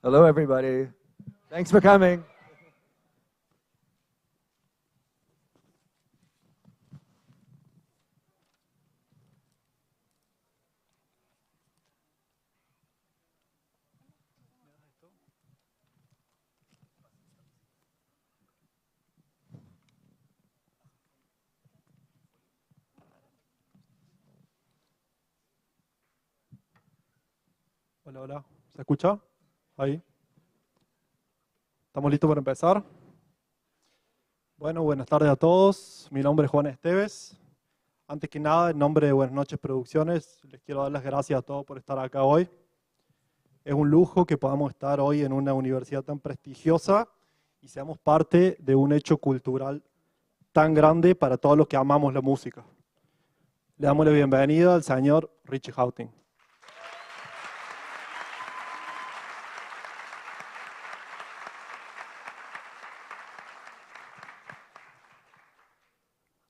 Hello, everybody. Thanks for coming. Hola, hola. ¿Se escucha? Ahí. ¿Estamos listos para empezar? Bueno, buenas tardes a todos. Mi nombre es Juan Esteves. Antes que nada, en nombre de Buenas Noches Producciones, les quiero dar las gracias a todos por estar acá hoy. Es un lujo que podamos estar hoy en una universidad tan prestigiosa y seamos parte de un hecho cultural tan grande para todos los que amamos la música. Le damos la bienvenida al señor Richie Hawtin.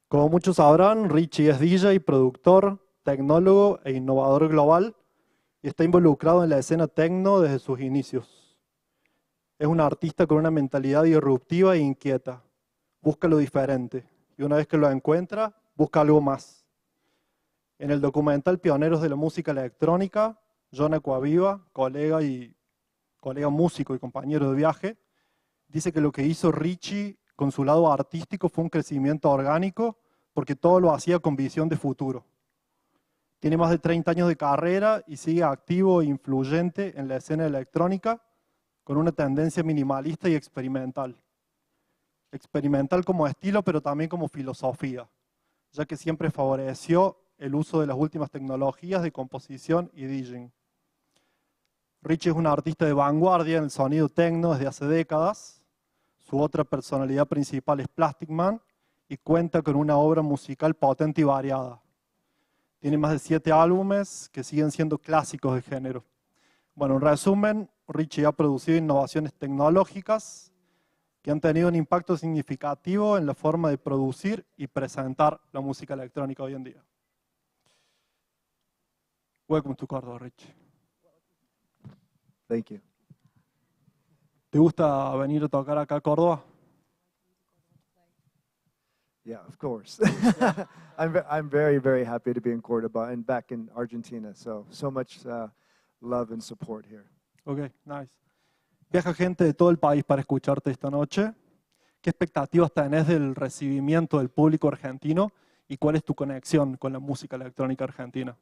Como muchos sabrán, Richie es DJ, productor, tecnólogo e innovador global y está involucrado en la escena techno desde sus inicios. Es un artista con una mentalidad disruptiva e inquieta. Busca lo diferente y una vez que lo encuentra, busca algo más. En el documental Pioneros de la Música Electrónica, John Acuaviva, colega músico y compañero de viaje, dice que lo que hizo Richie con su lado artístico fue un crecimiento orgánico porque todo lo hacía con visión de futuro. Tiene más de 30 años de carrera y sigue activo e influyente en la escena electrónica con una tendencia minimalista y experimental. Experimental como estilo, pero también como filosofía, ya que siempre favoreció el uso de las últimas tecnologías de composición y DJing. Richie es un artista de vanguardia en el sonido techno desde hace décadas. Su otra personalidad principal es Plastic Man y cuenta con una obra musical potente y variada. Tiene más de 7 álbumes que siguen siendo clásicos del género. Bueno, en resumen, Richie ha producido innovaciones tecnológicas que han tenido un impacto significativo en la forma de producir y presentar la música electrónica hoy en día. Welcome to Córdoba, Richie. Thank you. ¿Te gusta venir a tocar acá a Córdoba? Yeah, of course. I'm very, very happy to be in Cordoba and back in Argentina. So much love and support here. Ok, nice. Viaja gente de todo el país para escucharte esta noche. ¿Qué expectativas tenés del recibimiento del público argentino y cuál es tu conexión con la música electrónica argentina?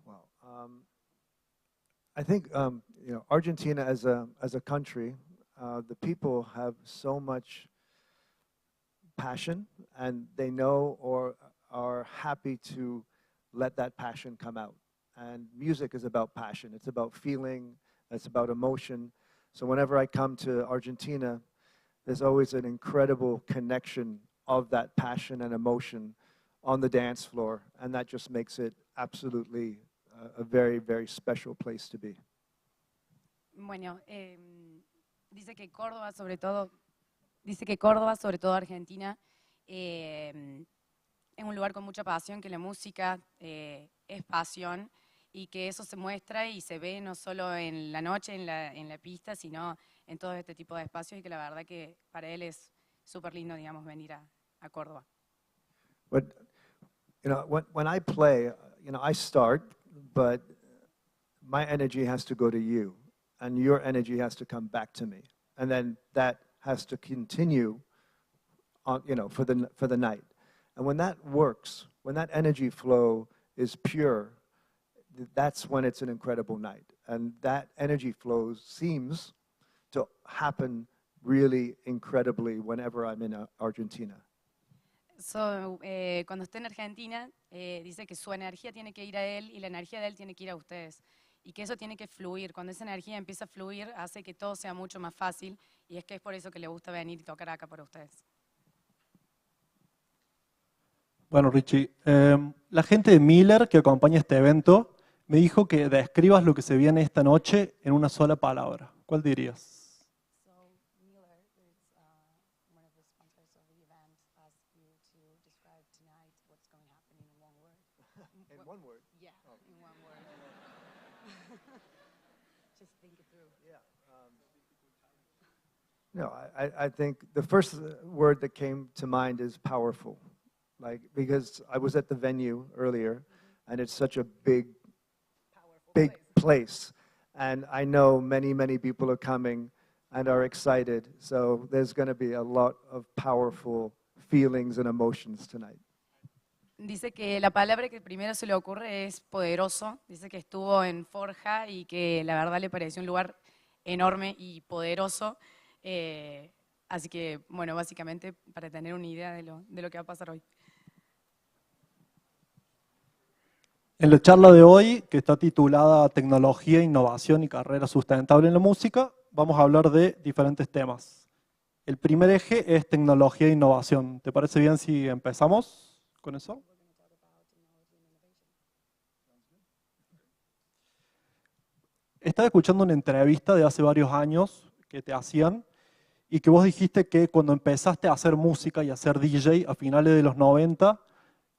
Wow. I think Argentina as a country, the people have so much passion, and they know or are happy to let that passion come out. And music is about passion. It's about feeling. It's about emotion. So whenever I come to Argentina, there's always an incredible connection of that passion and emotion on the dance floor, and that just makes it absolutely a very, very special place to be. Bueno, dice que Córdoba, sobre todo Argentina, es un lugar con mucha pasión, que la música es pasión y que eso se muestra y se ve no solo en la noche, en la pista, sino en todo este tipo de espacios y que la verdad que para él es súper lindo, digamos, venir a Córdoba. But when I play, I start, but my energy has to go to you, and your energy has to come back to me, and then that has to continue on, for the night. And when that works, when that energy flow is pure, that's when it's an incredible night. And that energy flow seems to happen really incredibly whenever I'm in Argentina. Cuando esté en Argentina, dice que su energía tiene que ir a él y la energía de él tiene que ir a ustedes. Y que eso tiene que fluir. Cuando esa energía empieza a fluir, hace que todo sea mucho más fácil. Y es que es por eso que le gusta venir y tocar acá para ustedes. Bueno, Richie, la gente de Miller que acompaña este evento me dijo que describas lo que se viene esta noche en una sola palabra. ¿Cuál dirías? No, I think the first word that came to mind is powerful. Like, because I was at the venue earlier, and it's such a big place. And I know many people are coming and are excited. So there's going to be a lot of powerful feelings and emotions tonight. Dice que la palabra que primero se le ocurre es poderoso. Dice que estuvo en Forja y que la verdad le pareció un lugar enorme y poderoso. Así que, bueno, básicamente para tener una idea de lo que va a pasar hoy. En la charla de hoy, que está titulada Tecnología, Innovación y Carrera Sustentable en la Música, vamos a hablar de diferentes temas. El primer eje es tecnología e innovación. ¿Te parece bien si empezamos con eso? Estaba escuchando una entrevista de hace varios años que te hacían y que vos dijiste que cuando empezaste a hacer música y a ser DJ a finales de los 90,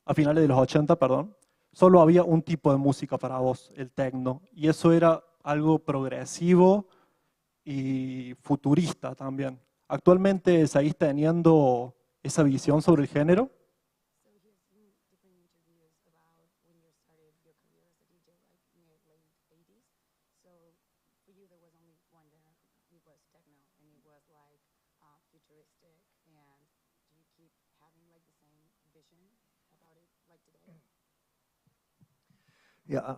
a finales de los 80, perdón, solo había un tipo de música para vos, el techno, y eso era algo progresivo y futurista también. ¿Actualmente seguís teniendo esa visión sobre el género? Yeah,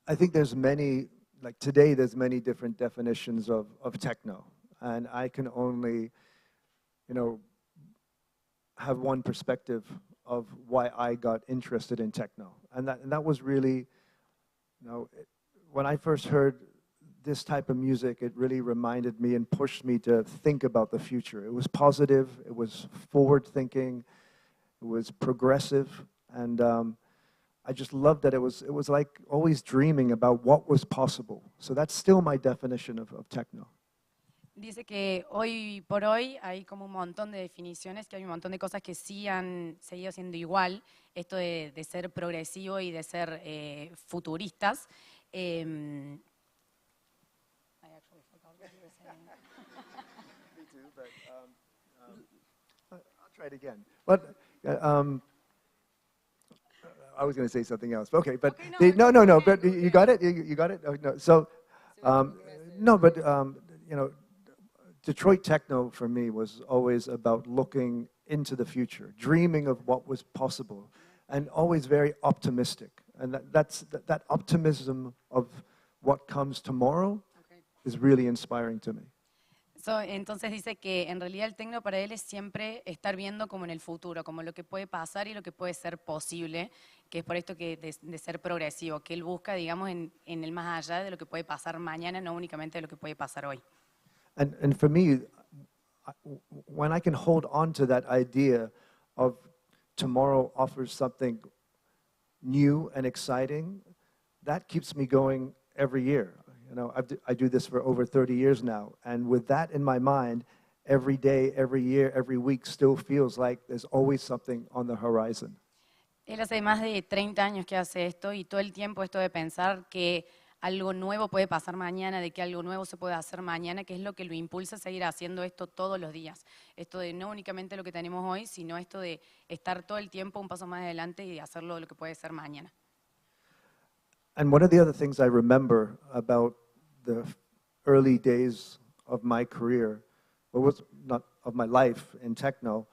I think there's many, like today, there's many different definitions of techno. And I can only, have one perspective of why I got interested in techno. And that was really, when I first heard this type of music, it really reminded me and pushed me to think about the future. It was positive, it was forward-thinking, it was progressive, and I just loved that it was like always dreaming about what was possible. So that's still my definition of techno. Dice que hoy por hoy hay como un montón de definiciones, que hay un montón de cosas que sí han seguido siendo igual, esto de ser progresivo y de ser futuristas. I actually forgot what you were saying. Me too, but I'll try it again. But I was going to say something else. Okay, but Okay, no. But you got it. You got it. Oh, no. So no, but Detroit techno for me was always about looking into the future, dreaming of what was possible, and always very optimistic. And that optimism of what comes tomorrow is really inspiring to me. Entonces dice que en realidad el techno para él es siempre estar viendo como en el futuro, como lo que puede pasar y lo que puede ser posible, que es por esto que de ser progresivo, que él busca, digamos, en el más allá de lo que puede pasar mañana, no únicamente de lo que puede pasar hoy. And for me, when I can hold on to that idea of tomorrow offers something new and exciting, that keeps me going every year. I do this for over 30 years now, and with that in my mind, every day, every year, every week still feels like there's always something on the horizon. Él hace más de 30 años que hace esto y todo el tiempo esto de pensar que algo nuevo puede pasar mañana, de que algo nuevo se puede hacer mañana, que es lo que lo impulsa a seguir haciendo esto todos los días. Esto de no únicamente lo que tenemos hoy, sino esto de estar todo el tiempo un paso más adelante y de hacerlo lo que puede ser mañana. And one of the other things I remember about the early days of my career, or was not of my life in techno,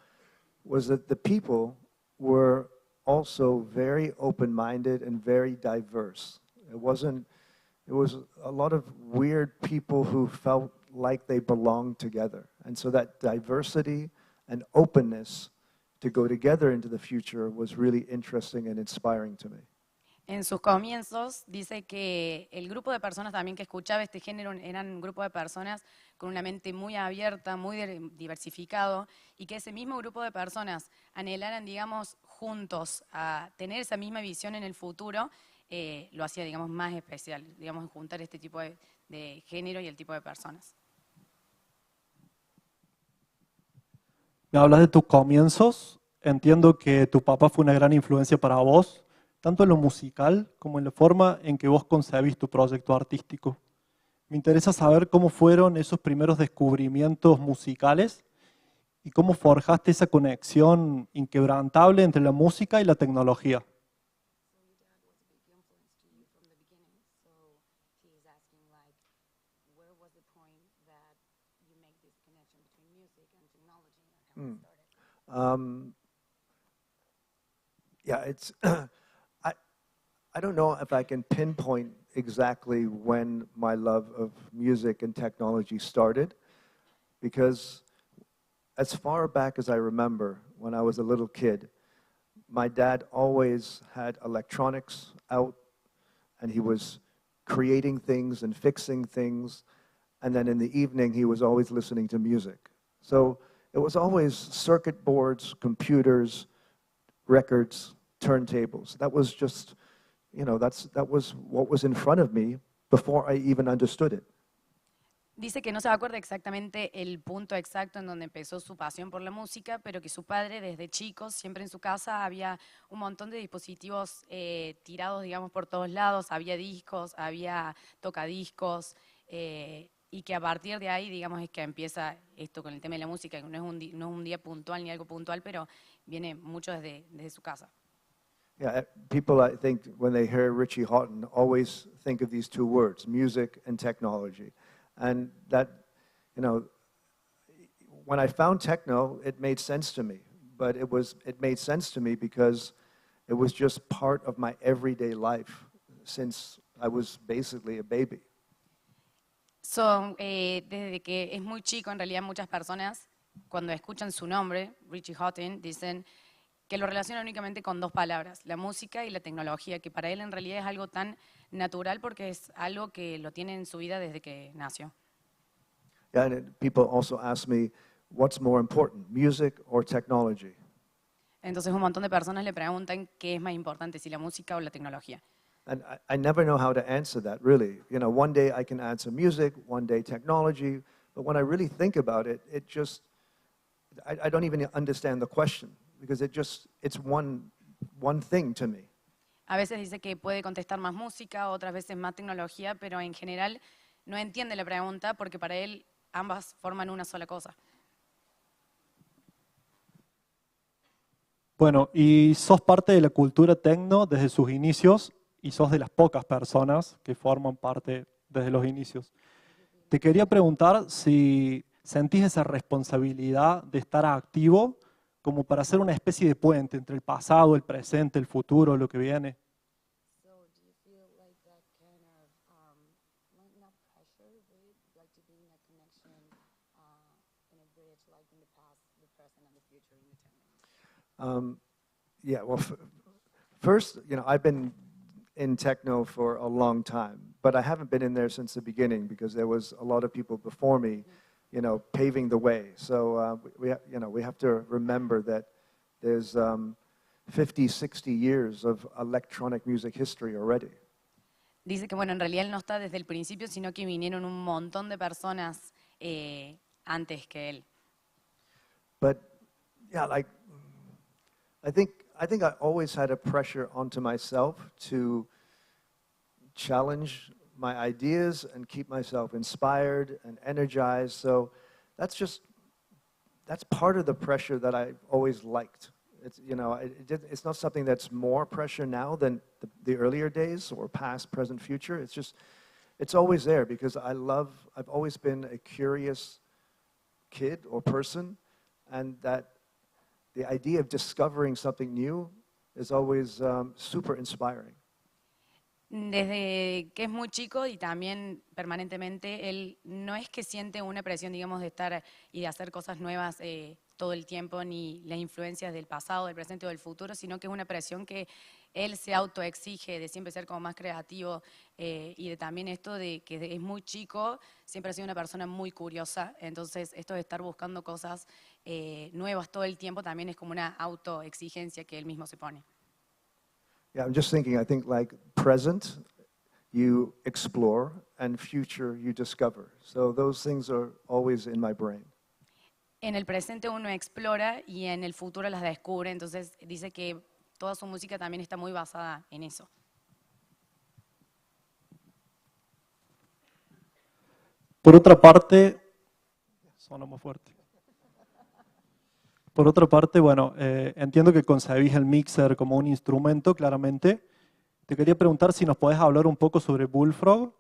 was that the people were also very open-minded and very diverse. It was a lot of weird people who felt like they belonged together. And so that diversity and openness to go together into the future was really interesting and inspiring to me. En sus comienzos dice que el grupo de personas también que escuchaba este género eran un grupo de personas con una mente muy abierta, muy diversificado, y que ese mismo grupo de personas anhelaran, digamos, juntos a tener esa misma visión en el futuro, lo hacía, digamos, más especial, digamos, juntar este tipo de género y el tipo de personas. Me hablas de tus comienzos. Entiendo que tu papá fue una gran influencia para vos. tanto en lo musical como en la forma en que vos concebís tu proyecto artístico. Me interesa saber cómo fueron esos primeros descubrimientos musicales y cómo forjaste esa conexión inquebrantable entre la música y la tecnología. Yeah, it's I don't know if I can pinpoint exactly when my love of music and technology started, because as far back as I remember, when I was a little kid, my dad always had electronics out, and he was creating things and fixing things, and then in the evening he was always listening to music. So it was always circuit boards, computers, records, turntables. That was just, that was what was in front of me before I even understood it. Dice que no se acuerda exactamente el punto exacto en donde empezó su pasión por la música, pero que su padre desde chico, siempre en su casa había un montón de dispositivos tirados, digamos, por todos lados, había discos, había tocadiscos, y que a partir de ahí, digamos, es que empieza esto con el tema de la música, que no es un día puntual ni algo puntual, pero viene mucho desde su casa. Yeah, people, I think, when they hear Richie Hawtin, always think of these two words, music and technology. And that, when I found techno, it made sense to me. But it made sense to me because it was just part of my everyday life since I was basically a baby. Desde que es muy chico, en realidad muchas personas, cuando escuchan su nombre, Richie Hawtin, dicen que lo relaciona únicamente con dos palabras, la música y la tecnología, que para él en realidad es algo tan natural porque es algo que lo tiene en su vida desde que nació. Yeah, and people also ask me, what's more important, music or technology? Entonces un montón de personas le preguntan qué es más importante, si la música o la tecnología. And I never know how to answer that, really. One day I can answer music, one day technology, but when I really think about it, I don't even understand the question. Because it's one thing to me. A veces dice que puede contestar más música, otras veces más tecnología, pero en general no entiende la pregunta porque para él ambas forman una sola cosa. Bueno, y sos parte de la cultura techno desde sus inicios y sos de las pocas personas que forman parte desde los inicios. Te quería preguntar si sentís esa responsabilidad de estar activo como para hacer una especie de puente entre el pasado, el presente, el futuro, lo que viene. Yeah, well, first, I've been in techno for a long time, but I haven't been in there since the beginning because there was a lot of people before me paving the way. So we have to remember that there's 50, 60 years of electronic music history already. Dice que bueno, en realidad él no está desde el principio, sino que vinieron un montón de personas antes que él. But yeah, I think I always had a pressure onto myself to challenge my ideas and keep myself inspired and energized. So that's part of the pressure that I've always liked. It's not something that's more pressure now than the earlier days or past, present, future. It's always there because I've always been a curious kid or person, and that the idea of discovering something new is always super inspiring. Desde que es muy chico y también permanentemente, él no es que siente una presión, digamos, de estar y de hacer cosas nuevas todo el tiempo, ni las influencias del pasado, del presente o del futuro, sino que es una presión que él se autoexige de siempre ser como más creativo y de también esto de que es muy chico, siempre ha sido una persona muy curiosa, entonces esto de estar buscando cosas nuevas todo el tiempo también es como una autoexigencia que él mismo se pone. Yeah, I'm just thinking, I think like present, you explore, and future, you discover. So those things are always in my brain. En el presente uno explora y en el futuro las descubre, entonces dice que toda su música también está muy basada en eso. Por otra parte, suena más fuerte. Por otra parte, bueno, entiendo que concebís el mixer como un instrumento, claramente. Te quería preguntar si nos podés hablar un poco sobre Bullfrog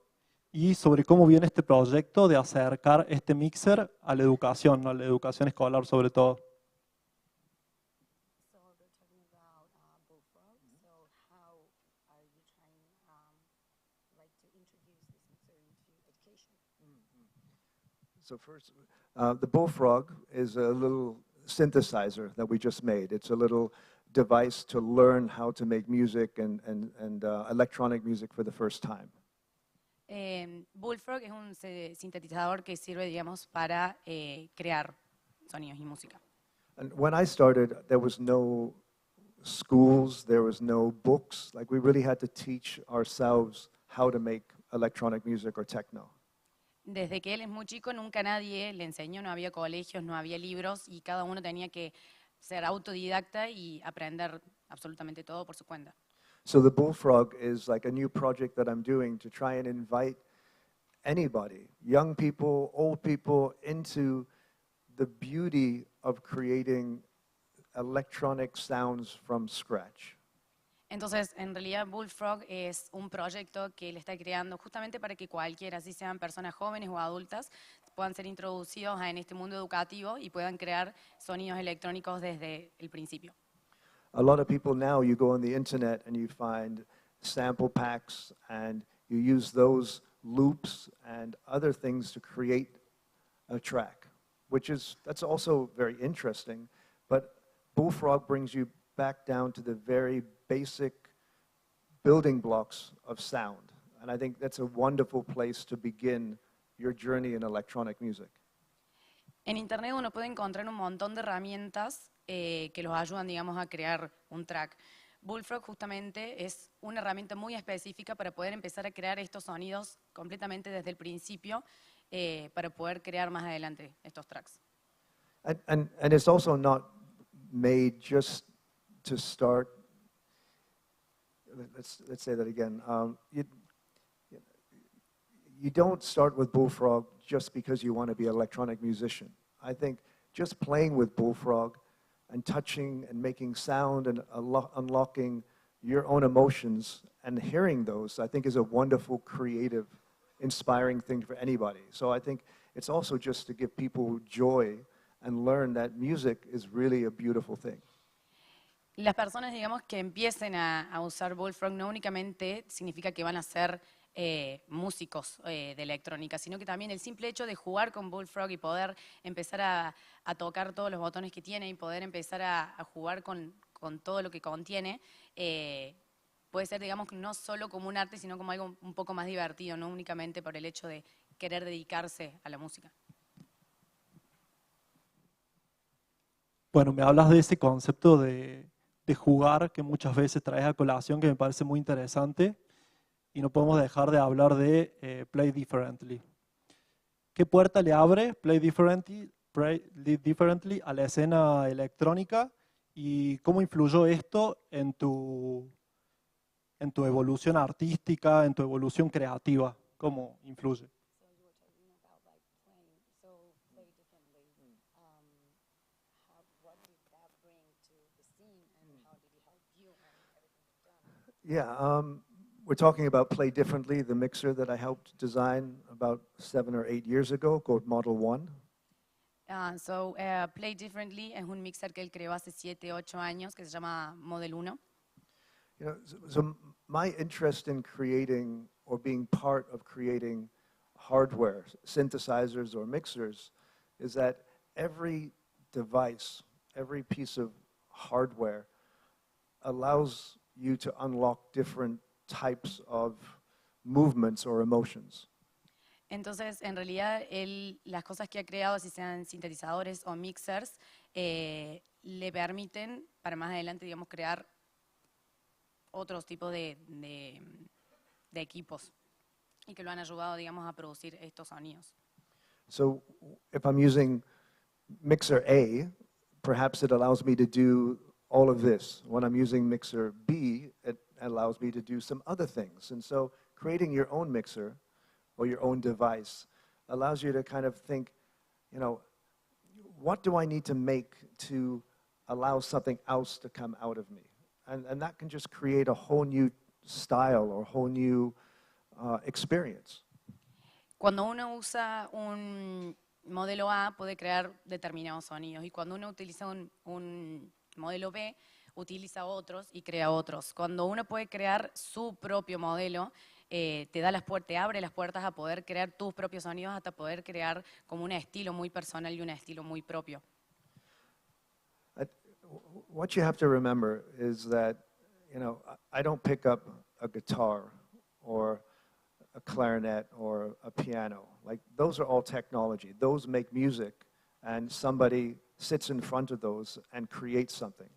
y sobre cómo viene este proyecto de acercar este mixer a la educación, ¿no? A la educación escolar sobre todo. So we're talking about Bullfrog. So how are you trying like to introduce this mixer into education? So first, the Bullfrog is a little synthesizer that we just made. It's a little device to learn how to make music and electronic music for the first time. Bullfrog es un sintetizador que sirve, digamos, para crear sonidos y música. And when I started, there was no schools, there was no books. Like we really had to teach ourselves how to make electronic music or techno. Desde que él es muy chico, nunca nadie le enseñó, no había colegios, no había libros y cada uno tenía que ser autodidacta y aprender absolutamente todo por su cuenta. So the Bullfrog is like a new project that I'm doing to try and invite anybody, young people, old people, into the beauty of creating electronic sounds from scratch. Entonces, en realidad, Bullfrog es un proyecto que él está creando justamente para que cualquiera, así sean personas jóvenes o adultas, puedan ser introducidos en este mundo educativo y puedan crear sonidos electrónicos desde el principio. A lot of people now, you go on the internet and you find sample packs and you use those loops and other things to create a track, that's also very interesting. But Bullfrog brings you back down to the very basic building blocks of sound. And I think that's a wonderful place to begin your journey in electronic music. En internet uno puede encontrar un montón de herramientas que los ayudan, digamos, a crear un track. Bullfrog justamente es una herramienta muy específica para poder empezar a crear estos sonidos completamente desde el principio para poder crear más adelante estos tracks. And it's also not made just to start. Let's say that again. You don't start with Bullfrog just because you want to be an electronic musician. I think just playing with Bullfrog and touching and making sound and unlocking your own emotions and hearing those, I think is a wonderful, creative, inspiring thing for anybody. So I think it's also just to give people joy and learn that music is really a beautiful thing. Las personas, digamos, que empiecen a usar Bullfrog no únicamente significa que van a ser músicos de electrónica, sino que también el simple hecho de jugar con Bullfrog y poder empezar a tocar todos los botones que tiene y poder empezar a jugar con todo lo que contiene, puede ser, digamos, no solo como un arte, sino como algo un poco más divertido, no únicamente por el hecho de querer dedicarse a la música. Bueno, me hablas de ese concepto de jugar que muchas veces traes a colación, que me parece muy interesante, y no podemos dejar de hablar de Play Differently. ¿Qué puerta le abre Play Differently a la escena electrónica y cómo influyó esto en tu evolución artística, en tu evolución creativa? ¿Cómo influye? Yeah, we're talking about Play Differently, the mixer that I helped design about 7 or 8 years ago, called Model 1. Play Differently es un mixer que él creó hace 7, 8 años que se llama Model 1. You know, so my interest in creating or being part of creating hardware, synthesizers or mixers, is that every device, every piece of hardware allows you to unlock different types of movements or emotions. Entonces, en realidad, él, las cosas que ha creado, si sean sintetizadores o mixers, le permiten para más adelante, digamos, crear otros tipos de equipos y que lo han ayudado, digamos, a producir estos sonidos. So if I'm using mixer A, perhaps it allows me to do all of this. When I'm using mixer B, it allows me to do some other things. And so creating your own mixer or your own device allows you to kind of think, you know, what do I need to make to allow something else to come out of me? And that can just create a whole new style or whole new experience. Cuando uno usa un modelo A puede crear determinados sonidos y cuando uno utiliza un modelo B utiliza otros y crea otros. Cuando uno puede crear su propio modelo, te abre las puertas a poder crear tus propios sonidos hasta poder crear como un estilo muy personal y un estilo muy propio. What you have to remember is that, you know, I don't pick up a guitar or a clarinet or a piano. Like, those are all technology. Those make music, and somebody sits in front of those and creates something.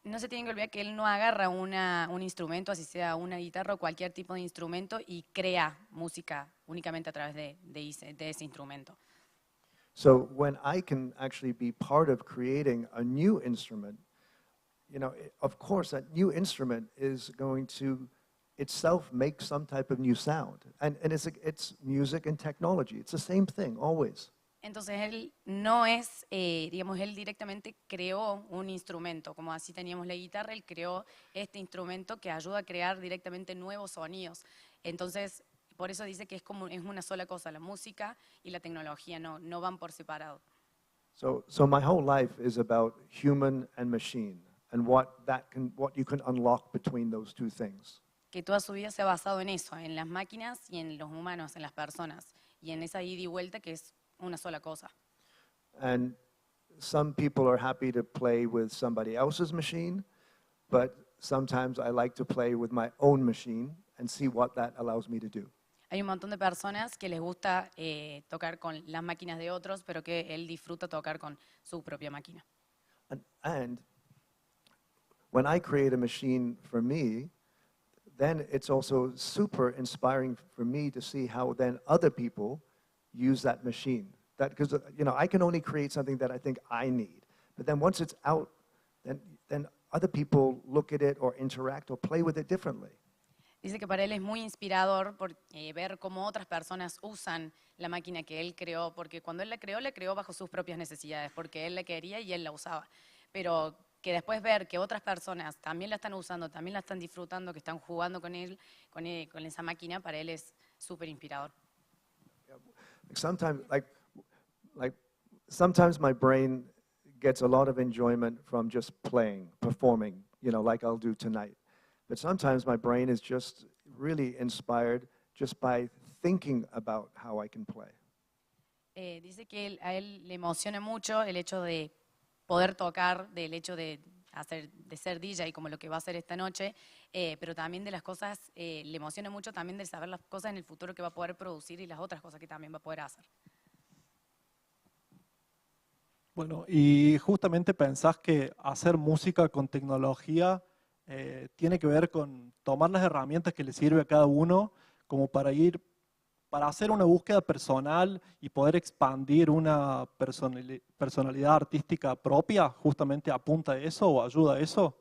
No se tienen que olvidar que él no agarra un instrumento, así sea una guitarra o cualquier tipo de instrumento, y crea música únicamente a través de ese instrumento. So when I can actually be part of creating a new instrument, you know, of course that new instrument is going to itself make some type of new sound. And it's music and technology. It's the same thing, always. Entonces él no es, digamos, él directamente creó un instrumento, como así teníamos la guitarra, él creó este instrumento que ayuda a crear directamente nuevos sonidos. Entonces, por eso dice que es una sola cosa, la música y la tecnología no van por separado. So my whole life is about human and machine and what you can unlock between those two things. Que toda su vida se ha basado en eso, en las máquinas y en los humanos, en las personas, y en esa ida y vuelta que es una sola cosa. And some people are happy to play with somebody else's machine, but sometimes I like to play with my own machine and see what that allows me to do. Hay un montón de personas que les gusta tocar con las máquinas de otros, pero que él disfruta tocar con su propia máquina. And when I create a machine for me, then it's also super inspiring for me to see how then other people use that machine. Because you know, I can only create something that I think I need. But then once it's out, then other people look at it or interact or play with it differently. Dice que para él es muy inspirador ver cómo otras personas usan la máquina que él creó, porque cuando él la creó bajo sus propias necesidades, porque él la quería y él la usaba. Pero que después ver que otras personas también la están usando, también la están disfrutando, que están jugando con esa máquina, para él es súper inspirador. Sometimes my brain gets a lot of enjoyment from just playing, performing, you know, like I'll do tonight. But sometimes my brain is just really inspired just by thinking about how I can play. Dice que a él le emociona mucho el hecho de poder tocar, del hecho de ser DJ como lo que va a hacer esta noche, pero también de las cosas, le emociona mucho también de saber las cosas en el futuro que va a poder producir y las otras cosas que también va a poder hacer. Bueno, y justamente pensás que hacer música con tecnología tiene que ver con tomar las herramientas que le sirve a cada uno como para hacer una búsqueda personal y poder expandir una personalidad artística propia, justamente apunta a eso o ayuda a eso.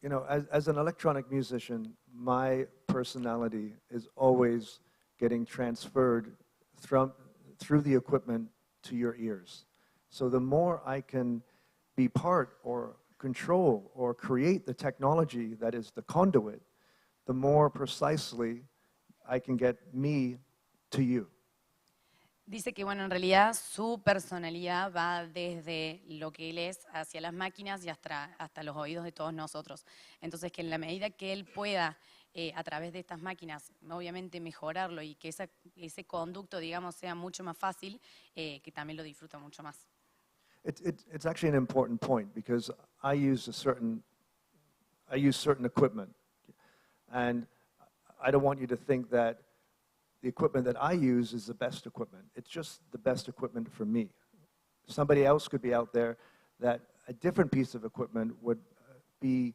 You know, as an electronic musician, my personality is always getting transferred through the equipment to your ears. So the more I can be part or control or create the technology that is the conduit, the more precisely I can get me to you. Dice que, bueno, en realidad su personalidad va desde lo que él es hacia las máquinas y hasta los oídos de todos nosotros. Entonces, que en la medida que él pueda, a través de estas máquinas, obviamente mejorarlo y que ese conducto, digamos, sea mucho más fácil, que también lo disfruta mucho más. It's actually an important point because I use certain equipment, and I don't want you to think that the equipment that I use is the best equipment. It's just the best equipment for me. Somebody else could be out there that a different piece of equipment would be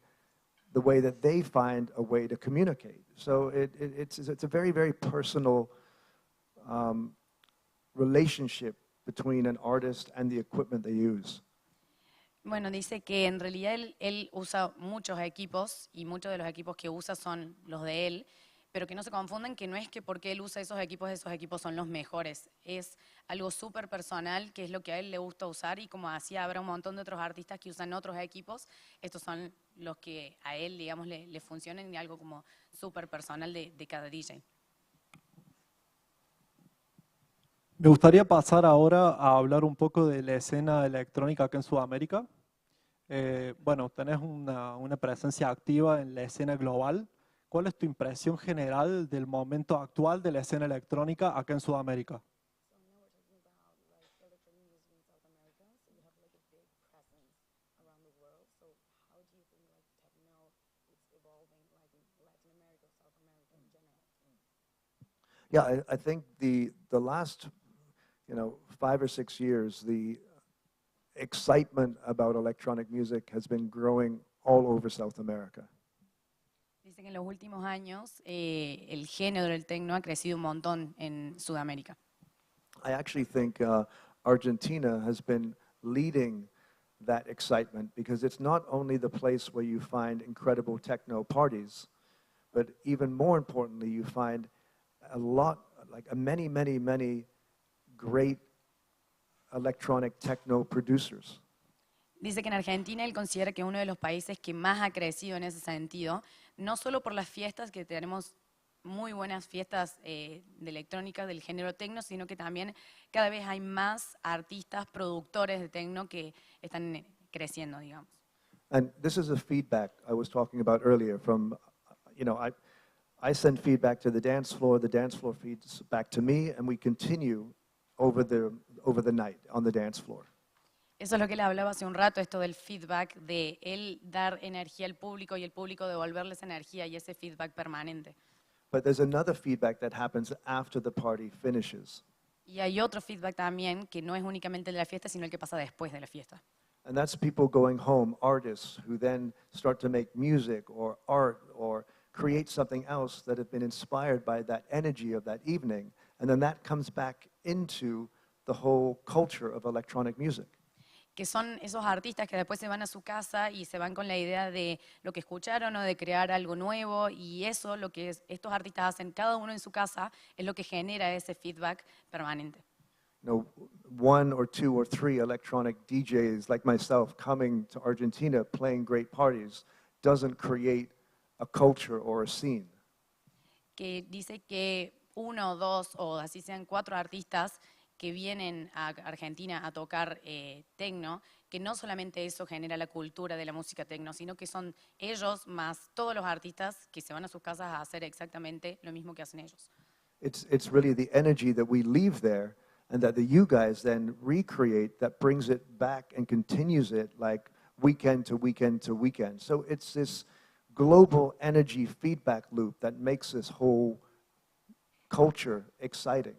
the way that they find a way to communicate. So it's a very, very personal relationship between an artist and the equipment they use. Bueno, dice que en realidad él usa muchos equipos y muchos de los equipos que usa son los de él, pero que no se confunden que no es que porque él usa esos equipos son los mejores. Es algo súper personal, que es lo que a él le gusta usar y como así habrá un montón de otros artistas que usan otros equipos, estos son los que a él, digamos, le funcionan y algo como súper personal de cada DJ. Me gustaría pasar ahora a hablar un poco de la escena electrónica acá en Sudamérica. Bueno, tenés una presencia activa en la escena global. ¿Cuál es tu impresión general del momento actual de la escena electrónica acá en Sudamérica? Yeah, I think the last 5 or 6 years, the excitement about electronic music has been growing all over South America. Dice que en los últimos años el género del techno ha crecido un montón en Sudamérica. I actually think Argentina has been leading that excitement because it's not only the place where you find incredible techno parties, but even more importantly, you find many great electronic techno producers. Dice que en Argentina él considera que uno de los países que más ha crecido en ese sentido, no solo por las fiestas, que tenemos muy buenas fiestas de electrónica del género techno, sino que también cada vez hay más artistas, productores de techno que están creciendo, digamos. And this is a feedback I was talking about earlier from, I send feedback to the dance floor feeds back to me, and we continue over the night on the dance floor. Eso es lo que él hablaba hace un rato, esto del feedback, de él dar energía al público y el público devolverle esa energía y ese feedback permanente. But there's another feedback that happens after the party finishes. Y hay otro feedback también que no es únicamente el de la fiesta, sino el que pasa después de la fiesta. And that's people going home, artists who then start to make music or art or create something else that have been inspired by that energy of that evening. And then that comes back into the whole culture of electronic music. Que son esos artistas que después se van a su casa y se van con la idea de lo que escucharon o de crear algo nuevo, y eso, lo que estos artistas hacen cada uno en su casa, es lo que genera ese feedback permanente. One or two or three electronic DJs like myself coming to Argentina playing great parties doesn't create a culture or a scene. Que dice que uno, dos o así sean 4 artistas que vienen a Argentina a tocar techno, que no solamente eso genera la cultura de la música techno, sino que son ellos más todos los artistas que se van a sus casas a hacer exactamente lo mismo que hacen ellos. It's really the energy that we leave there and that you guys then recreate that brings it back and continues it like weekend to weekend to weekend. So it's this global energy feedback loop that makes this whole culture exciting.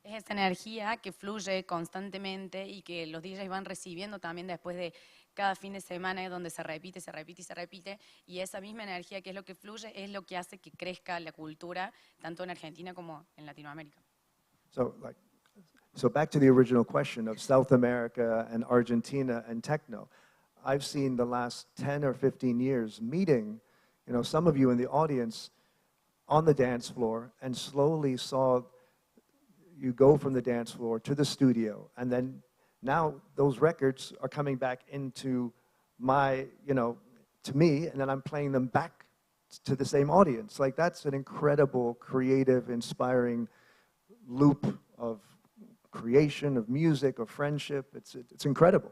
Es esa energía que fluye constantemente y que los DJs van recibiendo también después de cada fin de semana, donde se repite, y esa misma energía que es lo que fluye es lo que hace que crezca la cultura tanto en Argentina como en Latinoamérica. So back to the original question of South America and Argentina and techno. I've seen the last 10 or 15 years meeting, some of you in the audience on the dance floor, and slowly saw you go from the dance floor to the studio, and then now those records are coming back into to me, and then I'm playing them back to the same audience. Like, that's an incredible, creative, inspiring loop of creation, of music, of friendship. It's incredible.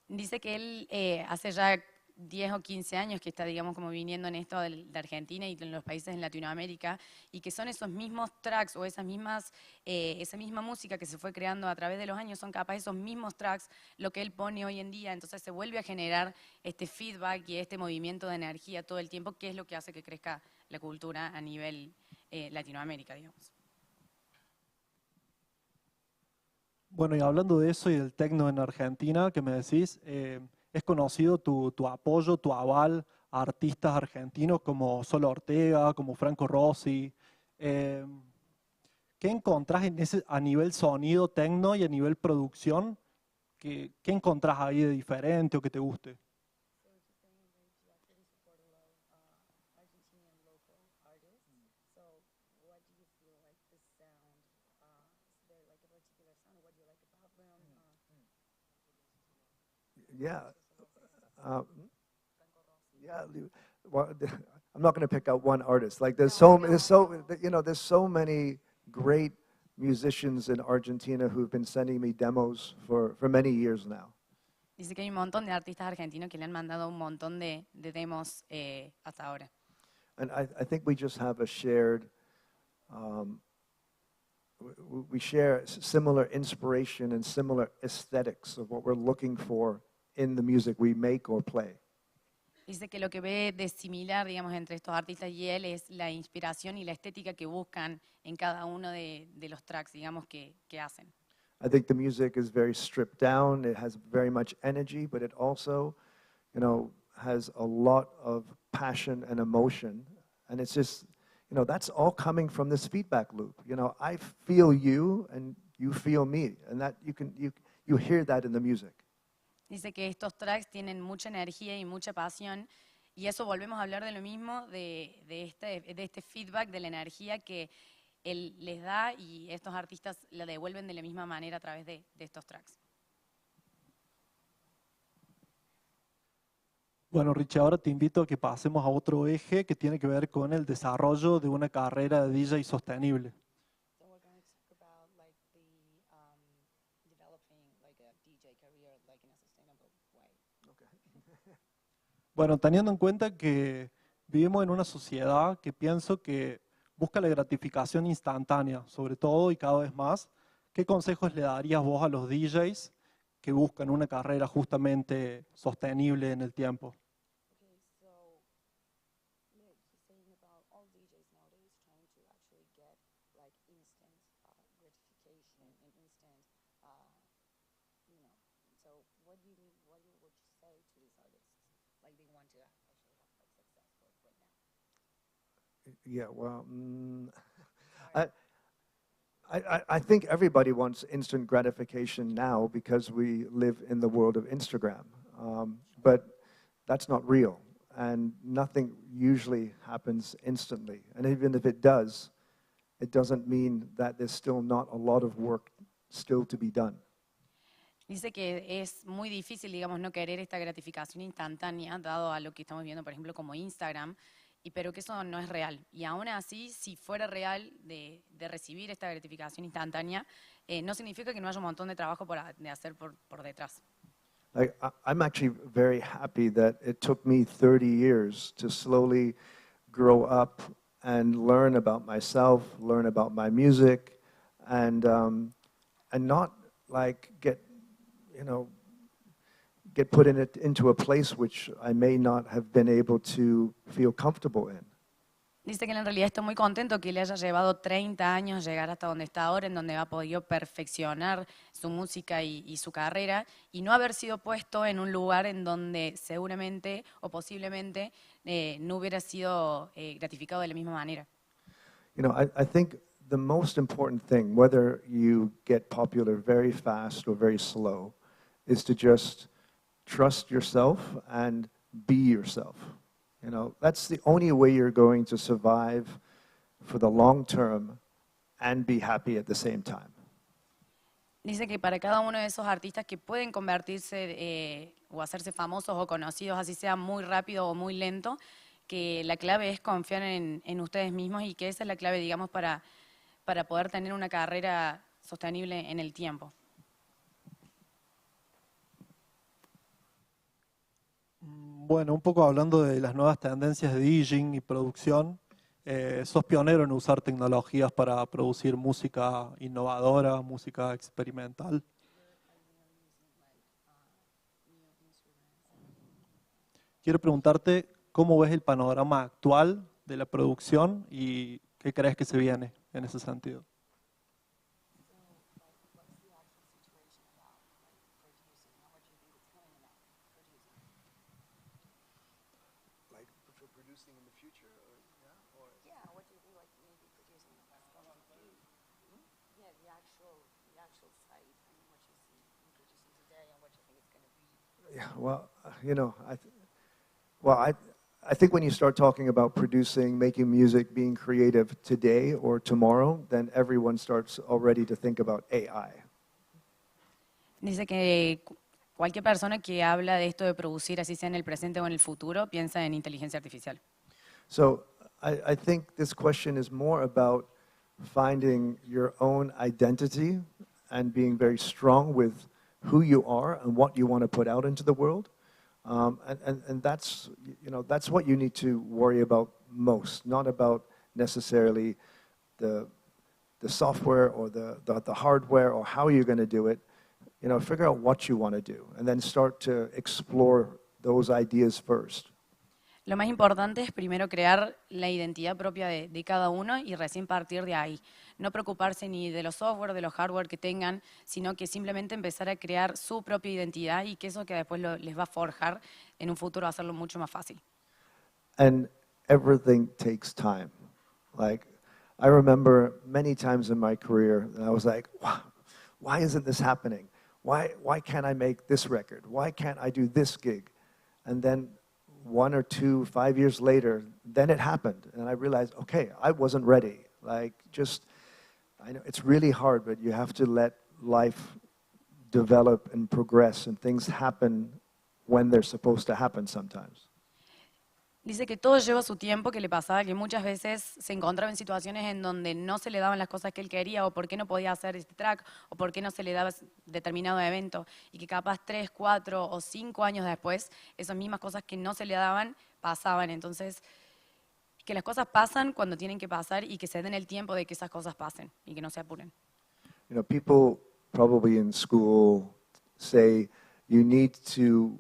Dice que él hace ya 10 o 15 años que está, digamos, como viniendo en esto de Argentina y en los países en Latinoamérica, y que son esos mismos tracks o esa misma música que se fue creando a través de los años, son capaz esos mismos tracks lo que él pone hoy en día, entonces se vuelve a generar este feedback y este movimiento de energía todo el tiempo, que es lo que hace que crezca la cultura a nivel Latinoamérica, digamos. Bueno, y hablando de eso y del techno en Argentina, que me decís, Es conocido tu apoyo, tu aval a artistas argentinos como Solo Ortega, como Franco Rossi. Eh, ¿Qué encontrás en a nivel sonido, tecno y a nivel producción? ¿Qué encontrás ahí de diferente o que te guste? Yeah. Uh, yeah. Well, I'm not going to pick out one artist. Like there's so many great musicians in Argentina who've been sending me demos for many years now. Dice que hay un montón de artistas argentinos que le han mandado un montón de demos hasta ahora. And I think we just have a shared, um, we share similar inspiration and similar aesthetics of what we're looking for in the music we make or play. Dice que lo que ve de similar, digamos, entre estos artistas y él es la inspiración y la estética que buscan en cada uno de los tracks, digamos, que hacen. I think the music is very stripped down. It has very much energy, but it also, has a lot of passion and emotion. And it's just, that's all coming from this feedback loop. I feel you and you feel me. And that you hear that in the music. Dice que estos tracks tienen mucha energía y mucha pasión. Y eso volvemos a hablar de lo mismo, de este feedback, de la energía que él les da y estos artistas la devuelven de la misma manera a través de estos tracks. Bueno, Richie, ahora te invito a que pasemos a otro eje que tiene que ver con el desarrollo de una carrera de DJ sostenible. Bueno, teniendo en cuenta que vivimos en una sociedad que pienso que busca la gratificación instantánea, sobre todo y cada vez más, ¿qué consejos le darías vos a los DJs que buscan una carrera justamente sostenible en el tiempo? Yeah, well, I, I think everybody wants instant gratification now because we live in the world of Instagram. But that's not real, and nothing usually happens instantly. And even if it does, it doesn't mean that there's still not a lot of work still to be done. Dice que es muy difícil, digamos, no querer esta gratificación instantánea, dado a lo que estamos viendo, por ejemplo, como Instagram, pero que eso no es real. Y aún así, si fuera real de recibir esta gratificación instantánea, no significa que no haya un montón de trabajo de hacer por detrás. Like, I'm actually very happy that it took me 30 years to slowly grow up and learn about myself, learn about my music, and not like get put into a place which I may not have been able to feel comfortable in. Dice que en realidad está muy contento que le haya llevado 30 años llegar hasta donde está ahora, en donde ha podido perfeccionar su música y su carrera, y no haber sido puesto en un lugar en donde seguramente o posiblemente no hubiera sido gratificado de la misma manera. I think the most important thing, whether you get popular very fast or very slow, is to just trust yourself and be yourself. That's the only way you're going to survive for the long term and be happy at the same time. Dice que para cada uno de esos artistas que pueden convertirse o hacerse famosos o conocidos, así sea muy rápido o muy lento, que la clave es confiar en ustedes mismos y que esa es la clave, digamos, para poder tener una carrera sostenible en el tiempo. Bueno, un poco hablando de las nuevas tendencias de DJing y producción, sos pionero en usar tecnologías para producir música innovadora, música experimental. Quiero preguntarte cómo ves el panorama actual de la producción y qué crees que se viene en ese sentido. Yeah, well, well, I think when you start talking about producing, making music, being creative today or tomorrow, then everyone starts already to think about AI. Dice que cualquier persona que habla de esto de producir, así sea en el presente o en el futuro, piensa en inteligencia artificial. So I think this question is more about finding your own identity and being very strong with who you are and what you want to put out into the world. And that's, that's what you need to worry about most, not about necessarily the software or the hardware or how you're going to do it. Figure out what you want to do and then start to explore those ideas first. Lo más importante es primero crear la identidad propia de cada uno y recién partir de ahí. No preocuparse ni de los software, de los hardware que tengan, sino que simplemente empezar a crear su propia identidad y que eso que después les va a forjar en un futuro va a hacerlo mucho más fácil. And everything takes time. Like, I remember many times in my career, and I was like, wow, why isn't this happening? Why can't I make this record? Why can't I do this gig? And then 1 or 2, 5 years later, then it happened. And I realized, okay, I wasn't ready. Like, I know it's really hard, but you have to let life develop and progress and things happen when they're supposed to happen sometimes. Dice que todo lleva su tiempo, que le pasaba que muchas veces se encontraba en situaciones en donde no se le daban las cosas que él quería, o por qué no podía hacer este track, o por qué no se le daba determinado evento, y que capaz 3, 4 o 5 años después, esas mismas cosas que no se le daban, pasaban. Entonces, que las cosas pasan cuando tienen que pasar y que se den el tiempo de que esas cosas pasen y que no se apuren. People probably in school say you need to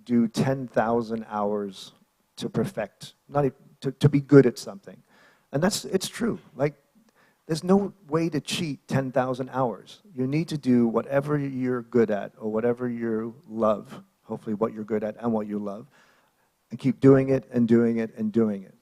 do 10,000 hours to perfect, to be good at something. And it's true. Like, there's no way to cheat 10,000 hours. You need to do whatever you're good at or whatever you love, hopefully what you're good at and what you love, and keep doing it and doing it and doing it.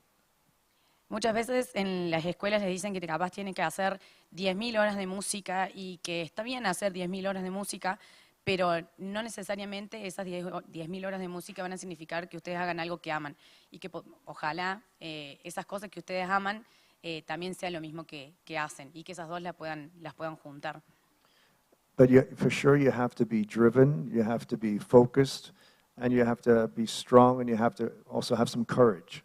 Muchas veces en las escuelas les dicen que capaz tienen que hacer 10.000 horas de música y que está bien hacer 10.000 horas de música, pero no necesariamente esas 10.000 horas de música van a significar que ustedes hagan algo que aman y que ojalá esas cosas que ustedes aman también sean lo mismo que hacen y que esas dos las puedan juntar. But for sure you have to be driven, you have to be focused, and you have to be strong, and you have to also have some courage.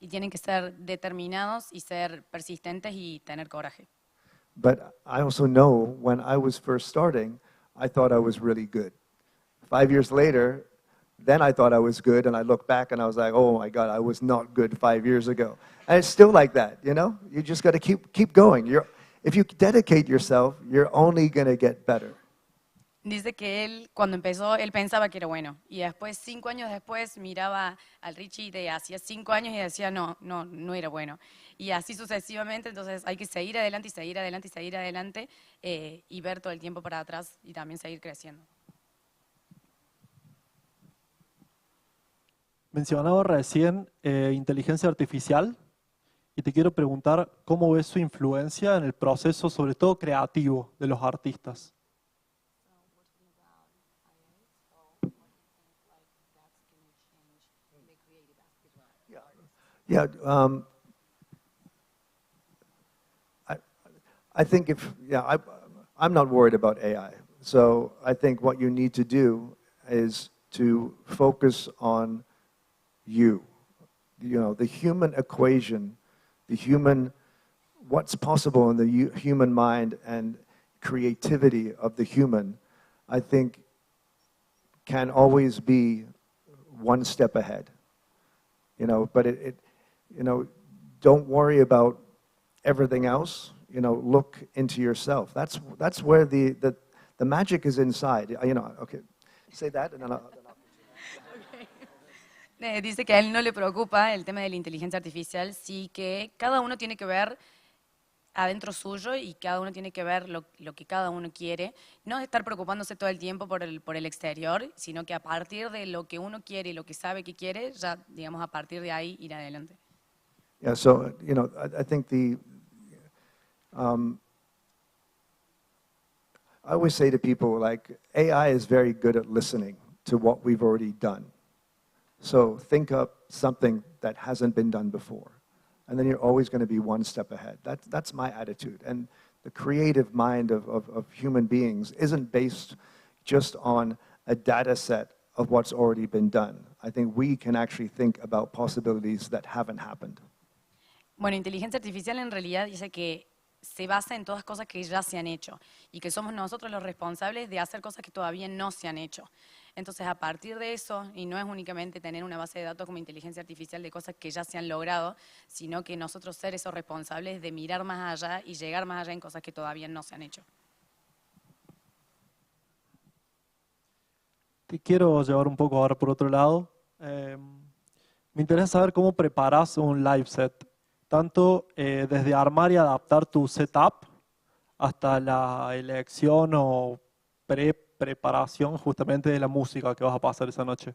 Y tienen que ser determinados y ser persistentes y tener coraje. But I also know when I was first starting, I thought I was really good. 5 years later, then I thought I was good, and I look back and I was like, oh my God, I was not good 5 years ago. And it's still like that, You just got to keep going. If you dedicate yourself, you're only going to get better. Dice que él, cuando empezó, él pensaba que era bueno. Y después, 5 años después, miraba al Richie de hacía 5 años y decía, no era bueno. Y así sucesivamente, entonces hay que seguir adelante y seguir adelante y seguir adelante y ver todo el tiempo para atrás y también seguir creciendo. Mencionaba recién inteligencia artificial y te quiero preguntar cómo ves su influencia en el proceso, sobre todo creativo, de los artistas. Yeah, I think I'm not worried about AI. So I think what you need to do is to focus on you. The human equation, what's possible in the human mind and creativity of the human, I think can always be one step ahead. But don't worry about everything else. Look into yourself. That's where the magic is inside. Okay, say that and then I'll Dice que a él no le preocupa el tema de la inteligencia artificial, sí que cada uno tiene que ver adentro suyo y cada uno tiene que ver lo que cada uno quiere. No estar preocupándose todo el tiempo por el exterior, sino que a partir de lo que uno quiere y lo que sabe que quiere, ya, digamos, a partir de ahí ir adelante. Yeah, so, I think I always say to people, like, AI is very good at listening to what we've already done. So think up something that hasn't been done before. And then you're always going to be one step ahead. That's my attitude. And the creative mind of human beings isn't based just on a data set of what's already been done. I think we can actually think about possibilities that haven't happened. Bueno, inteligencia artificial en realidad dice que se basa en todas cosas que ya se han hecho y que somos nosotros los responsables de hacer cosas que todavía no se han hecho. Entonces, a partir de eso, y no es únicamente tener una base de datos como inteligencia artificial de cosas que ya se han logrado, sino que nosotros ser esos responsables de mirar más allá y llegar más allá en cosas que todavía no se han hecho. Te quiero llevar un poco ahora por otro lado. Me interesa saber cómo preparas un live set, tanto desde armar y adaptar tu setup hasta la elección o preparación justamente de la música que vas a pasar esa noche.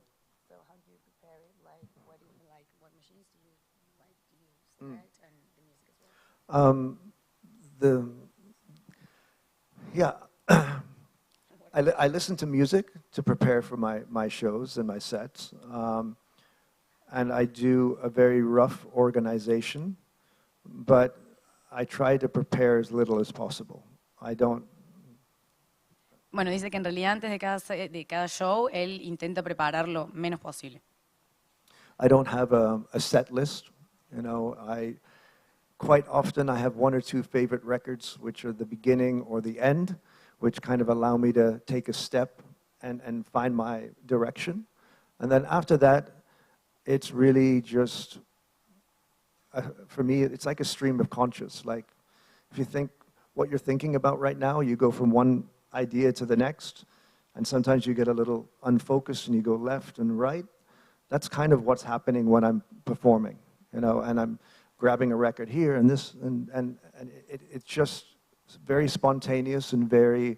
Yeah, I listen to music to prepare for my shows and my sets, and I do a very rough organization, but I try to prepare as little as possible. I don't. Bueno, dice que en realidad antes de cada show él intenta preparar lo menos posible. I don't have a set list. You know, quite often I have one or two favorite records, which are the beginning or the end, which kind of allow me to take a step and find my direction. And then after that, it's really just, for me, it's like a stream of conscious. Like, if you think what you're thinking about right now, you go from one idea to the next, and sometimes you get a little unfocused and you go left and right. That's kind of what's happening when I'm performing, you know, and I'm grabbing a record here and this, and it's just very spontaneous and very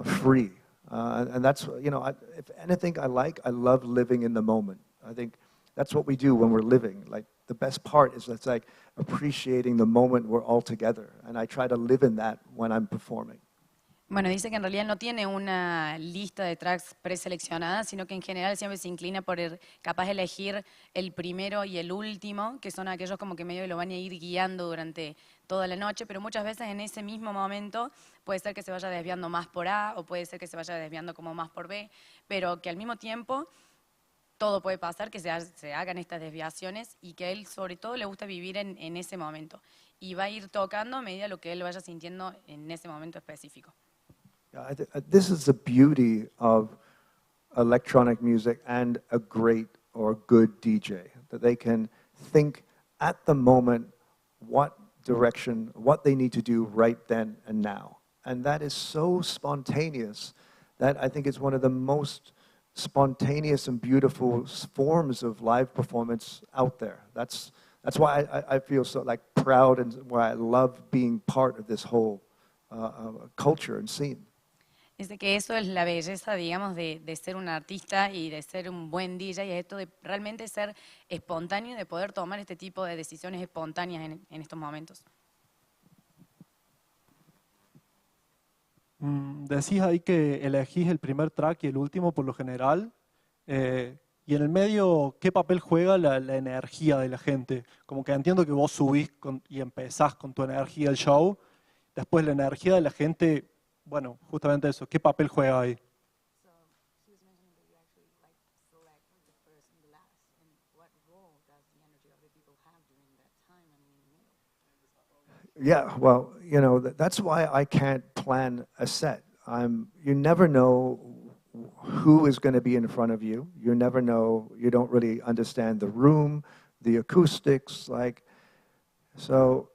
free. And that's, you know, if anything I love living in the moment. I think that's what we do when we're living. Like, the best part is it's like appreciating the moment we're all together. And I try to live in that when I'm performing. Bueno, dice que en realidad no tiene una lista de tracks preseleccionada, sino que en general siempre se inclina por capaz de elegir el primero y el último, que son aquellos como que medio lo van a ir guiando durante toda la noche, pero muchas veces en ese mismo momento puede ser que se vaya desviando más por A o puede ser que se vaya desviando como más por B, pero que al mismo tiempo todo puede pasar, que se hagan estas desviaciones y que a él sobre todo le gusta vivir en ese momento y va a ir tocando a medida lo que él vaya sintiendo en ese momento específico. Yeah, this is the beauty of electronic music and a great or good DJ, that they can think at the moment what direction, what they need to do right then and now. And that is so spontaneous that I think it's one of the most spontaneous and beautiful forms of live performance out there. That's why I feel so like proud and why I love being part of this whole culture and scene. Dice que eso es la belleza, digamos, de ser un artista y de ser un buen DJ, y esto de realmente ser espontáneo y de poder tomar este tipo de decisiones espontáneas en estos momentos. Decís ahí que elegís el primer track y el último por lo general, y en el medio, ¿qué papel juega la energía de la gente? Como que entiendo que vos subís y empezás con tu energía el show, después la energía de la gente. Bueno, justamente eso. ¿Qué papel juega ahí? Yeah, well, you know, that's why I can't plan a set. You never know who is going to be in front of you. You never know. You don't really understand the room, the acoustics, like. So,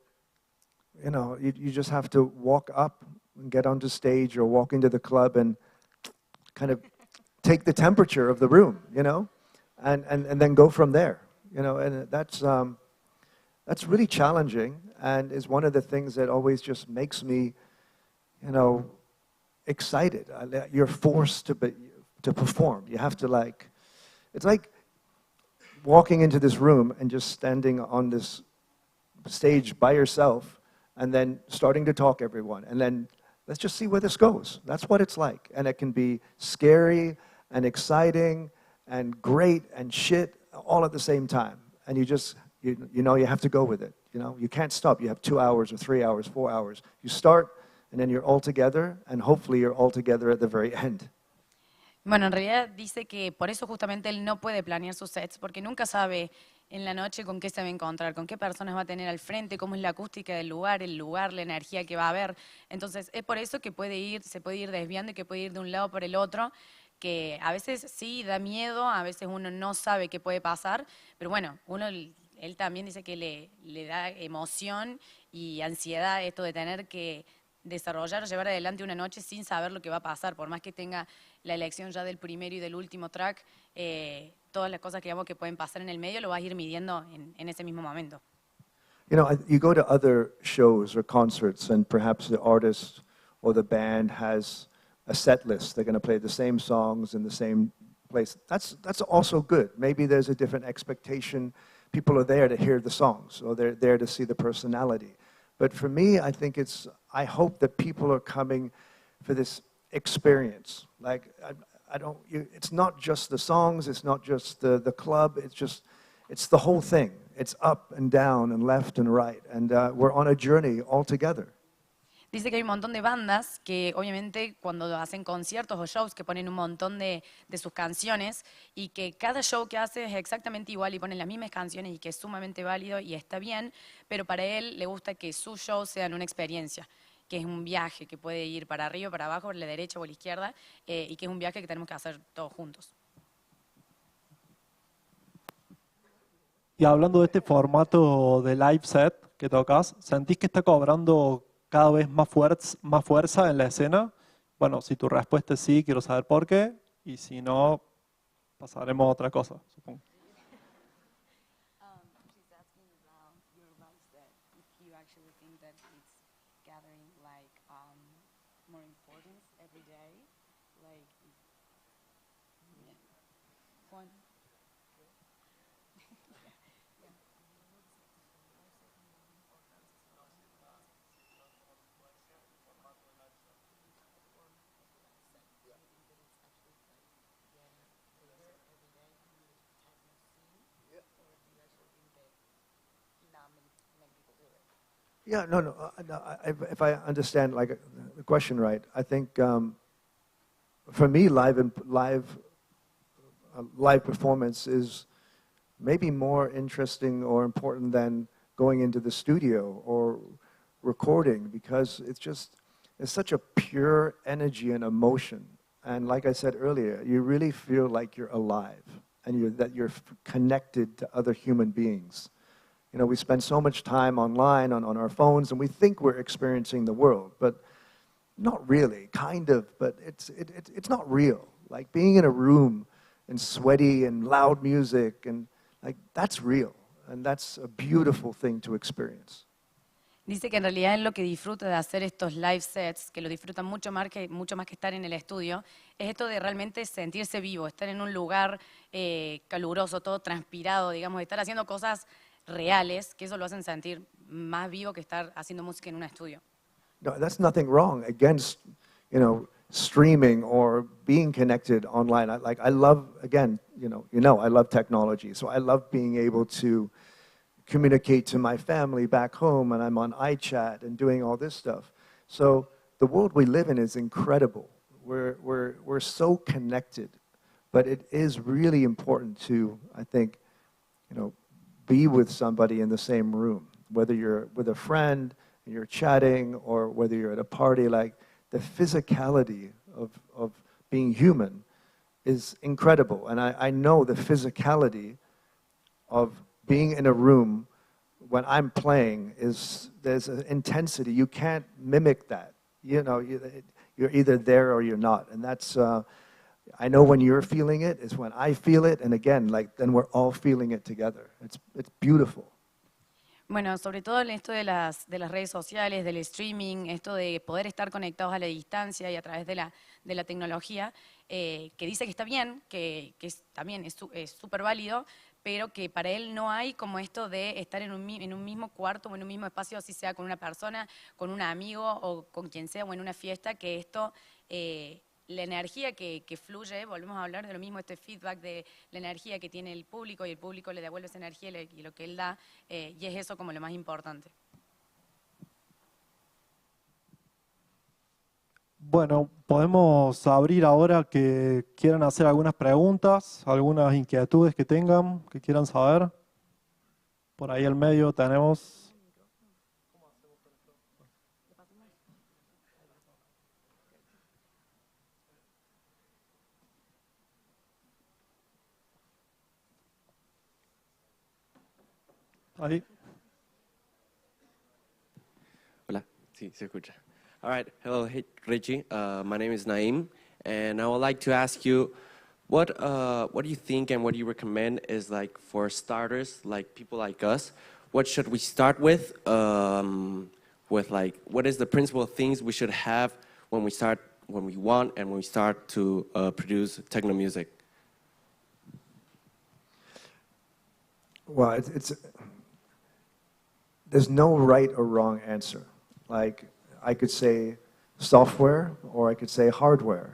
you know, you just have to walk up and get onto stage or walk into the club and kind of take the temperature of the room, you know, and then go from there, you know, and that's really challenging and is one of the things that always just makes me, you know, excited. You're forced to perform. You have to, like, it's like walking into this room and just standing on this stage by yourself and then starting to talk everyone and then let's just see where this goes. That's what it's like. And it can be scary and exciting and great and shit all at the same time. And you just, you know, you have to go with it. You know, you can't stop. You have 2 hours or 3 hours, 4 hours. You start and then you're all together, and hopefully you're all together at the very end. Bueno, en realidad dice que por eso justamente él no puede planear sus sets, porque nunca sabe en la noche con qué se va a encontrar, con qué personas va a tener al frente, cómo es la acústica del lugar, la energía que va a haber. Entonces es por eso que se puede ir desviando y que puede ir de un lado por el otro, que a veces sí da miedo, a veces uno no sabe qué puede pasar, pero bueno, él también dice que le da emoción y ansiedad esto de tener que desarrollar o llevar adelante una noche sin saber lo que va a pasar, por más que tenga la elección ya del primero y del último track, todas las cosas que digamos que pueden pasar en el medio lo vas a ir midiendo en ese mismo momento. You know, you go to other shows or concerts, and perhaps the artist or the band has a set list. They're going to play the same songs in the same place. That's also good. Maybe there's a different expectation. People are there to hear the songs, or they're there to see the personality. But for me, I hope that people are coming for this experience. Like, it's not just the songs, it's not just the club, it's the whole thing. It's up and down and left and right, and we're on a journey all together. Dice que hay un montón de bandas que obviamente cuando hacen conciertos o shows que ponen un montón de sus canciones y que cada show que hace es exactamente igual y ponen las mismas canciones y que es sumamente válido y está bien, pero para él le gusta que sus shows sean una experiencia, que es un viaje que puede ir para arriba, para abajo, por la derecha o por la izquierda, y que es un viaje que tenemos que hacer todos juntos. Y hablando de este formato de live set que tocas, ¿sentís que está cobrando cada vez más fuerza en la escena? Bueno, si tu respuesta es sí, quiero saber por qué, y si no, pasaremos a otra cosa, supongo. Yeah, no. If I understand the question right, I think for me, live performance is maybe more interesting or important than going into the studio or recording, because it's such a pure energy and emotion. And like I said earlier, you really feel like you're alive and that you're connected to other human beings. You know, we spend so much time online on our phones, and we think we're experiencing the world, but not really, kind of, but it's not real. Like being in a room and sweaty and loud music, and like that's real, and that's a beautiful thing to experience. Dice que en realidad él lo que disfruta de hacer estos live sets, que lo disfruta mucho más que estar en el estudio, es esto de realmente sentirse vivo, estar en un lugar caluroso, todo transpirado, digamos, estar haciendo cosas reales, que eso lo hacen sentir más vivo que estar haciendo música en un estudio. No, that's nothing wrong against, you know, streaming or being connected online. I love, again, I love technology, so I love being able to communicate to my family back home, and I'm on iChat and doing all this stuff. So the world we live in is incredible. We're so connected, but it is really important to, I think, be with somebody in the same room, whether you're with a friend and you're chatting or whether you're at a party. Like the physicality of being human is incredible. And I know the physicality of being in a room when I'm playing there's an intensity. You can't mimic that. You're either there or you're not. And that's, I know when you're feeling it is when I feel it, and again, then we're all feeling it together. It's beautiful. Bueno, sobre todo en esto de las redes sociales, del streaming, esto de poder estar conectados a la distancia y a través de la tecnología, que dice que está bien, que también es súper válido, pero que para él no hay como esto de estar en un mismo cuarto o en un mismo espacio, así sea con una persona, con un amigo o con quien sea, o en una fiesta, que esto la energía que fluye, volvemos a hablar de lo mismo, este feedback de la energía que tiene el público y el público le devuelve esa energía y lo que él da, y es eso como lo más importante. Bueno, podemos abrir ahora que quieran hacer algunas preguntas, algunas inquietudes que tengan, que quieran saber. Por ahí al medio tenemos... Ahí. Hola, sí, se escucha. All right, hello, hey, Richie. My name is Naim, and I would like to ask you, what do you think and what do you recommend is like for starters, like people like us, what should we start with like, what is the principal things we should have when we start, when we want and when we start to produce techno music? Well, there's no right or wrong answer. Like, I could say software or I could say hardware.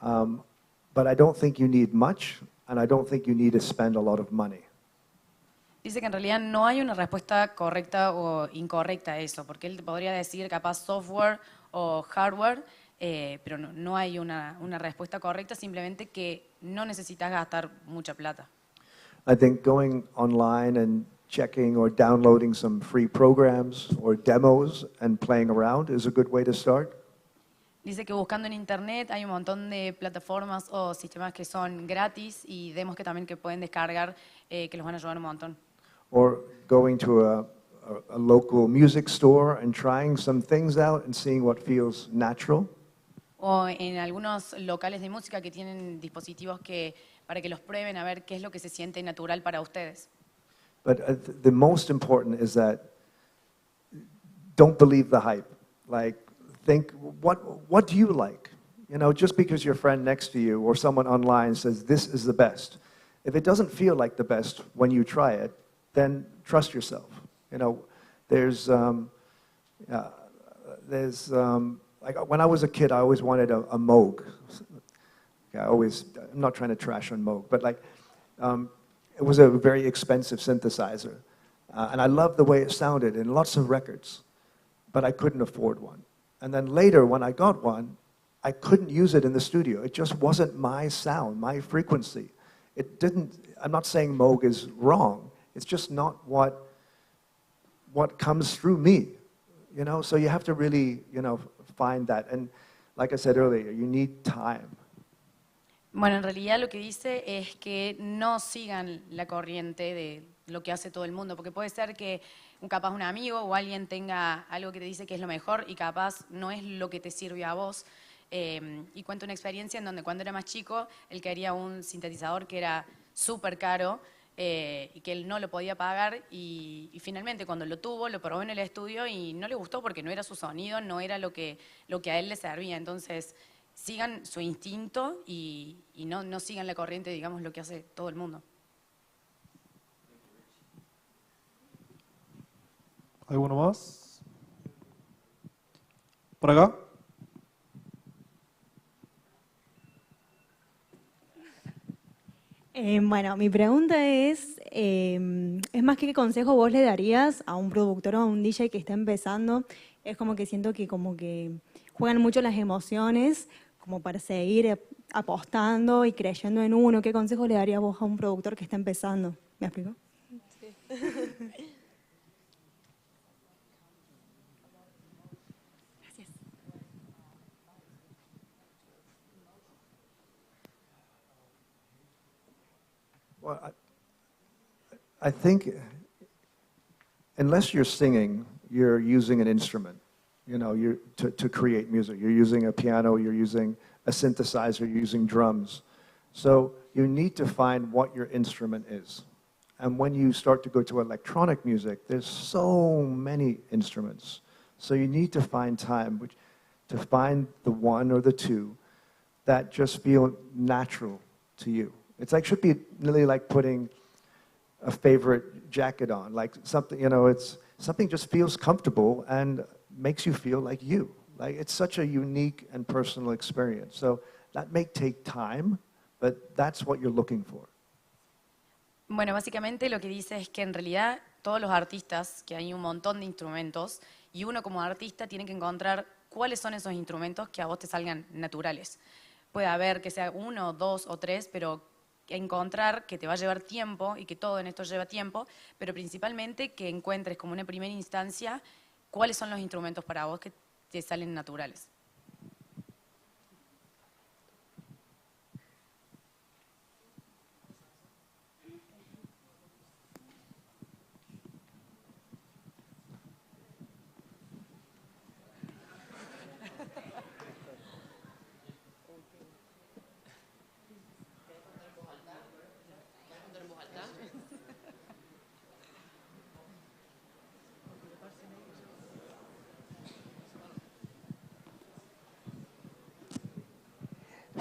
But I don't think you need much, and I don't think you need to spend a lot of money. Dice que en realidad no hay una respuesta correcta o incorrecta a eso, porque él podría decir capaz software o hardware, pero no hay una respuesta correcta, simplemente que no necesitas gastar mucha plata. I think going online and checking or downloading some free programs or demos and playing around is a good way to start. Dice que buscando en internet hay un montón de plataformas o sistemas que son gratis y demos que también que pueden descargar que los van a ayudar un montón. Or going to a local music store and trying some things out and seeing what feels natural. O en algunos locales de música que tienen dispositivos para que los prueben a ver qué es lo que se siente natural para ustedes. But the most important is that don't believe the hype. Like, think, what do you like? You know, just because your friend next to you or someone online says this is the best, if it doesn't feel like the best when you try it, then trust yourself. You know, there's like when I was a kid, I always wanted a Moog. I'm not trying to trash on Moog, but like, it was a very expensive synthesizer. And I loved the way it sounded in lots of records, but I couldn't afford one. And then later, when I got one, I couldn't use it in the studio. It just wasn't my sound, my frequency. I'm not saying Moog is wrong. It's just not what comes through me, you know? So you have to really, you know, find that. And like I said earlier, you need time. Bueno, en realidad lo que dice es que no sigan la corriente de lo que hace todo el mundo, porque puede ser que capaz un amigo o alguien tenga algo que te dice que es lo mejor y capaz no es lo que te sirve a vos. Y cuento una experiencia en donde cuando era más chico, él quería un sintetizador que era súper caro y que él no lo podía pagar y finalmente cuando lo tuvo, lo probó en el estudio y no le gustó porque no era su sonido, no era lo que a él le servía. Entonces, sigan su instinto y no sigan la corriente, digamos, lo que hace todo el mundo. ¿Alguno más? ¿Por acá? Bueno, mi pregunta es más que qué consejo vos le darías a un productor o a un DJ que está empezando. Es como que siento que como que juegan mucho las emociones como para seguir apostando y creyendo en uno. ¿Qué consejo le darías vos a un productor que está empezando? ¿Me explico? Sí. Gracias. Well, I think unless you're singing, you're using an instrument. You know, to create music. You're using a piano, you're using a synthesizer, you're using drums. So you need to find what your instrument is. And when you start to go to electronic music, there's so many instruments. So you need to find time to find the one or the two that just feel natural to you. It's like, should be really like putting a favorite jacket on, like something, you know, it's something just feels comfortable and makes you feel like you. Like, it's such a unique and personal experience. So that may take time, but that's what you're looking for. Bueno, básicamente lo que dice es que en realidad todos los artistas, que hay un montón de instrumentos, y uno como artista tiene que encontrar cuáles son esos instrumentos que a vos te salgan naturales. Puede haber que sea uno, dos o tres, pero encontrar que te va a llevar tiempo y que todo en esto lleva tiempo, pero principalmente que encuentres como una primera instancia cuáles son los instrumentos para vos que te salen naturales.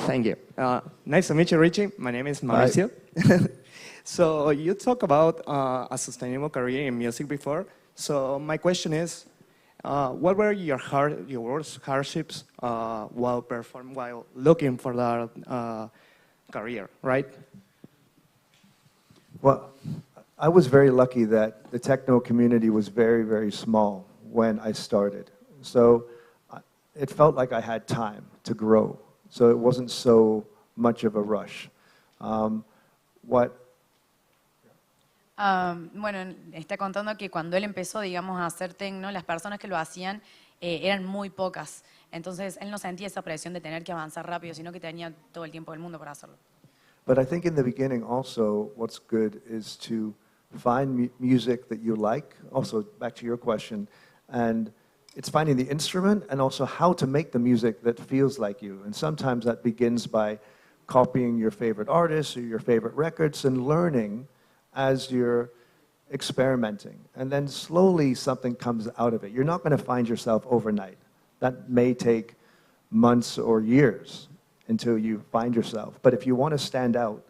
Thank you. Nice to meet you, Richie. My name is Mauricio. So you talk about a sustainable career in music before. So my question is, what were your worst hardships while looking for that career, right? Well, I was very lucky that the techno community was very, very small when I started. So it felt like I had time to grow. So it wasn't so much of a rush. Bueno, está contando que cuando él empezó, digamos, a hacer techno, las personas que lo hacían eran muy pocas. Entonces, él no sentía esa presión de tener que avanzar rápido, sino que tenía todo el tiempo del mundo para hacerlo. But I think in the beginning also, what's good is to find music that you like, also back to your question, and it's finding the instrument and also how to make the music that feels like you. And sometimes that begins by copying your favorite artists or your favorite records and learning as you're experimenting. And then slowly something comes out of it. You're not going to find yourself overnight. That may take months or years until you find yourself. But if you want to stand out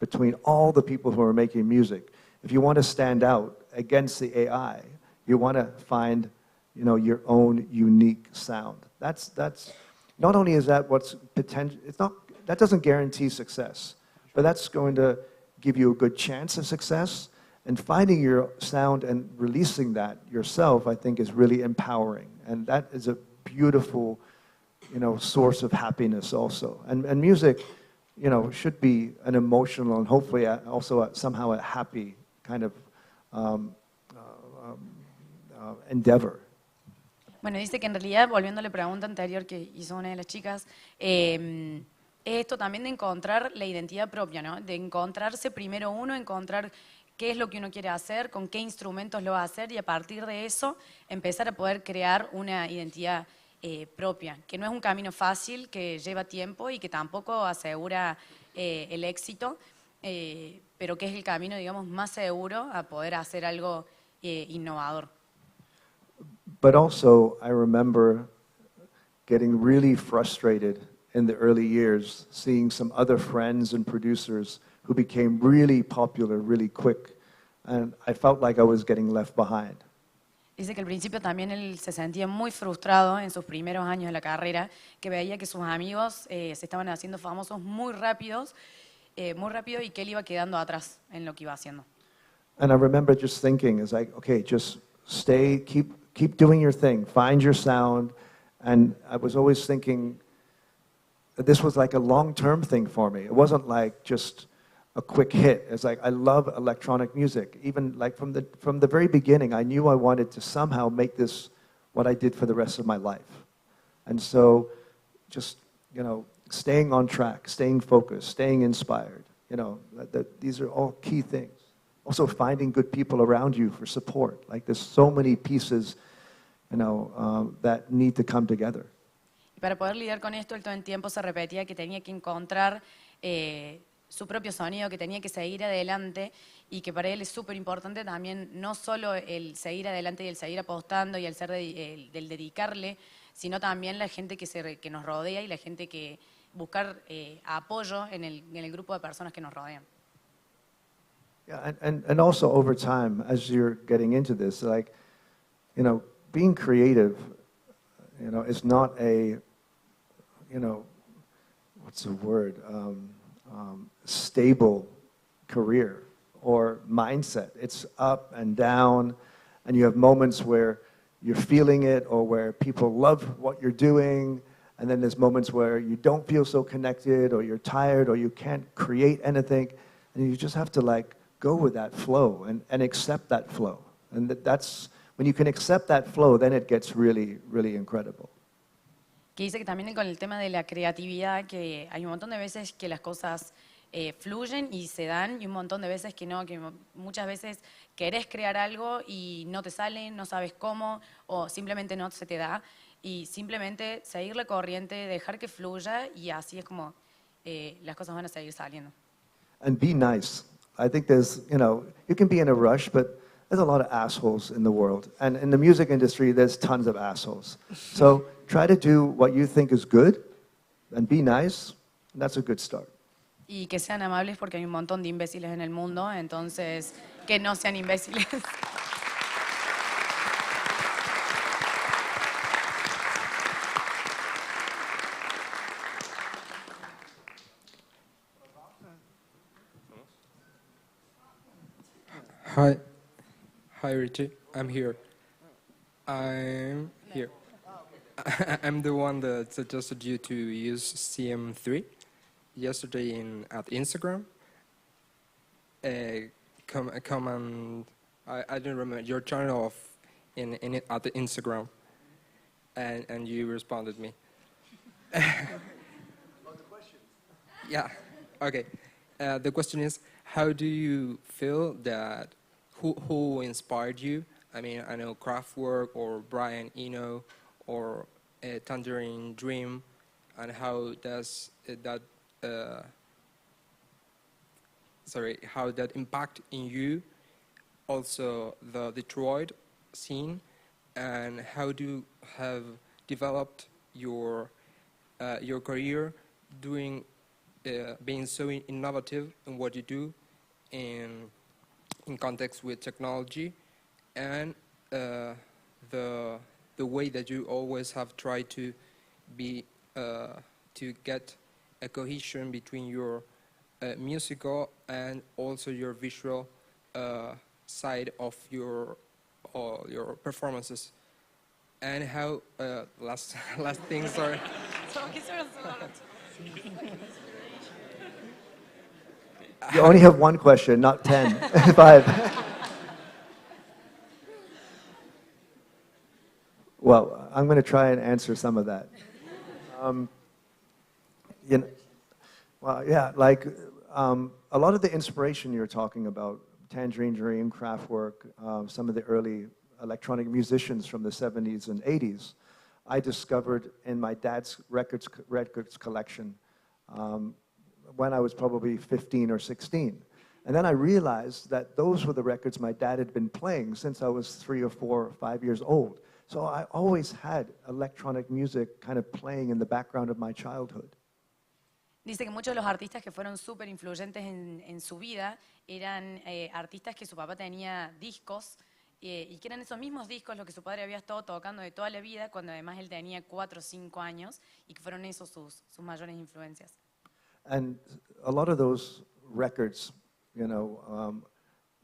between all the people who are making music, if you want to stand out against the AI, you want to find, you know, your own unique sound. That's not only is that what's potential, that doesn't guarantee success, but that's going to give you a good chance of success. And finding your sound and releasing that yourself, I think, is really empowering. And that is a beautiful, you know, source of happiness also. And music, you know, should be an emotional and hopefully also somehow a happy kind of endeavor. Bueno, dice que en realidad, volviendo a la pregunta anterior que hizo una de las chicas, es esto también de encontrar la identidad propia, ¿no? De encontrarse primero uno, encontrar qué es lo que uno quiere hacer, con qué instrumentos lo va a hacer y a partir de eso empezar a poder crear una identidad propia, que no es un camino fácil, que lleva tiempo y que tampoco asegura el éxito, pero que es el camino, digamos, más seguro a poder hacer algo innovador. But also, I remember getting really frustrated in the early years, seeing some other friends and producers who became really popular really quick, and I felt like I was getting left behind. Dice que al principio también él se sentía muy frustrado en sus primeros años de la carrera, que veía que sus amigos se estaban haciendo famosos muy rápido y que él iba quedando atrás en lo que iba haciendo. And I remember just thinking, it's like, okay, just stay, keep doing your thing, find your sound. And I was always thinking that this was like a long-term thing for me. It wasn't like just a quick hit. It's like I love electronic music. Even like from the very beginning, I knew I wanted to somehow make this what I did for the rest of my life. And so just, you know, staying on track, staying focused, staying inspired, you know, these are all key things. Also finding good people around you for support. Like there's so many pieces, you know, that need to come together. Y para poder lidiar con esto, él todo el tiempo se repetía que tenía que encontrar su propio sonido, que tenía que seguir adelante y que para él es súper importante también no solo el seguir adelante y el seguir apostando y el del dedicarle, sino también la gente que nos rodea y la gente que buscar apoyo en el grupo de personas que nos rodean. Yeah, and also over time, as you're getting into this, like, you know, being creative, it's not a, what's the word, stable career or mindset. It's up and down, and you have moments where you're feeling it or where people love what you're doing, and then there's moments where you don't feel so connected or you're tired or you can't create anything, and you just have to go with that flow and accept that flow. And that's, when you can accept that flow, then it gets really, really incredible. Que dice que también con el tema de la creatividad, que hay un montón de veces que las cosas fluyen y se dan, y un montón de veces que no, que muchas veces querés crear algo y no te sale, no sabes cómo, o simplemente no se te da, y simplemente seguir la corriente, dejar que fluya, y así es como las cosas van a seguir saliendo. And be nice. I think there's, you can be in a rush, but there's a lot of assholes in the world. And in the music industry, there's tons of assholes. So try to do what you think is good and be nice, and that's a good start. Y que sean amables porque hay un montón de imbéciles en el mundo, entonces que no sean imbéciles. Hi. Hi, Richie. I'm here. I'm here. I'm the one that suggested you to use CM3 yesterday at Instagram. Come and I don't remember your channel at the Instagram, and you responded me. Yeah. Okay. The question is, how do you feel that? Who inspired you? I mean, I know Kraftwerk or Brian Eno or Tangerine Dream, and how does how that impact in you? Also, the Detroit scene, and how do you have developed your career doing being so innovative in what you do in context with technology, and the way that you always have tried to be to get a cohesion between your musical and also your visual side of your performances, and how last things are. You only have one question, not 10. 5. Well, I'm going to try and answer some of that. A lot of the inspiration you're talking about, Tangerine Dream, Kraftwerk, some of the early electronic musicians from the 70s and 80s, I discovered in my dad's records collection when I was probably 15 or 16. And then I realized that those were the records my dad had been playing since I was 3 or 4 or 5 years old. So I always had electronic music kind of playing in the background of my childhood. Dice que muchos de los artistas que fueron súper influyentes en su vida eran artistas que su papá tenía discos y que eran esos mismos discos los que su padre había estado tocando de toda la vida, cuando además él tenía 4 o 5 años, y que fueron esos sus mayores influencias. And a lot of those records,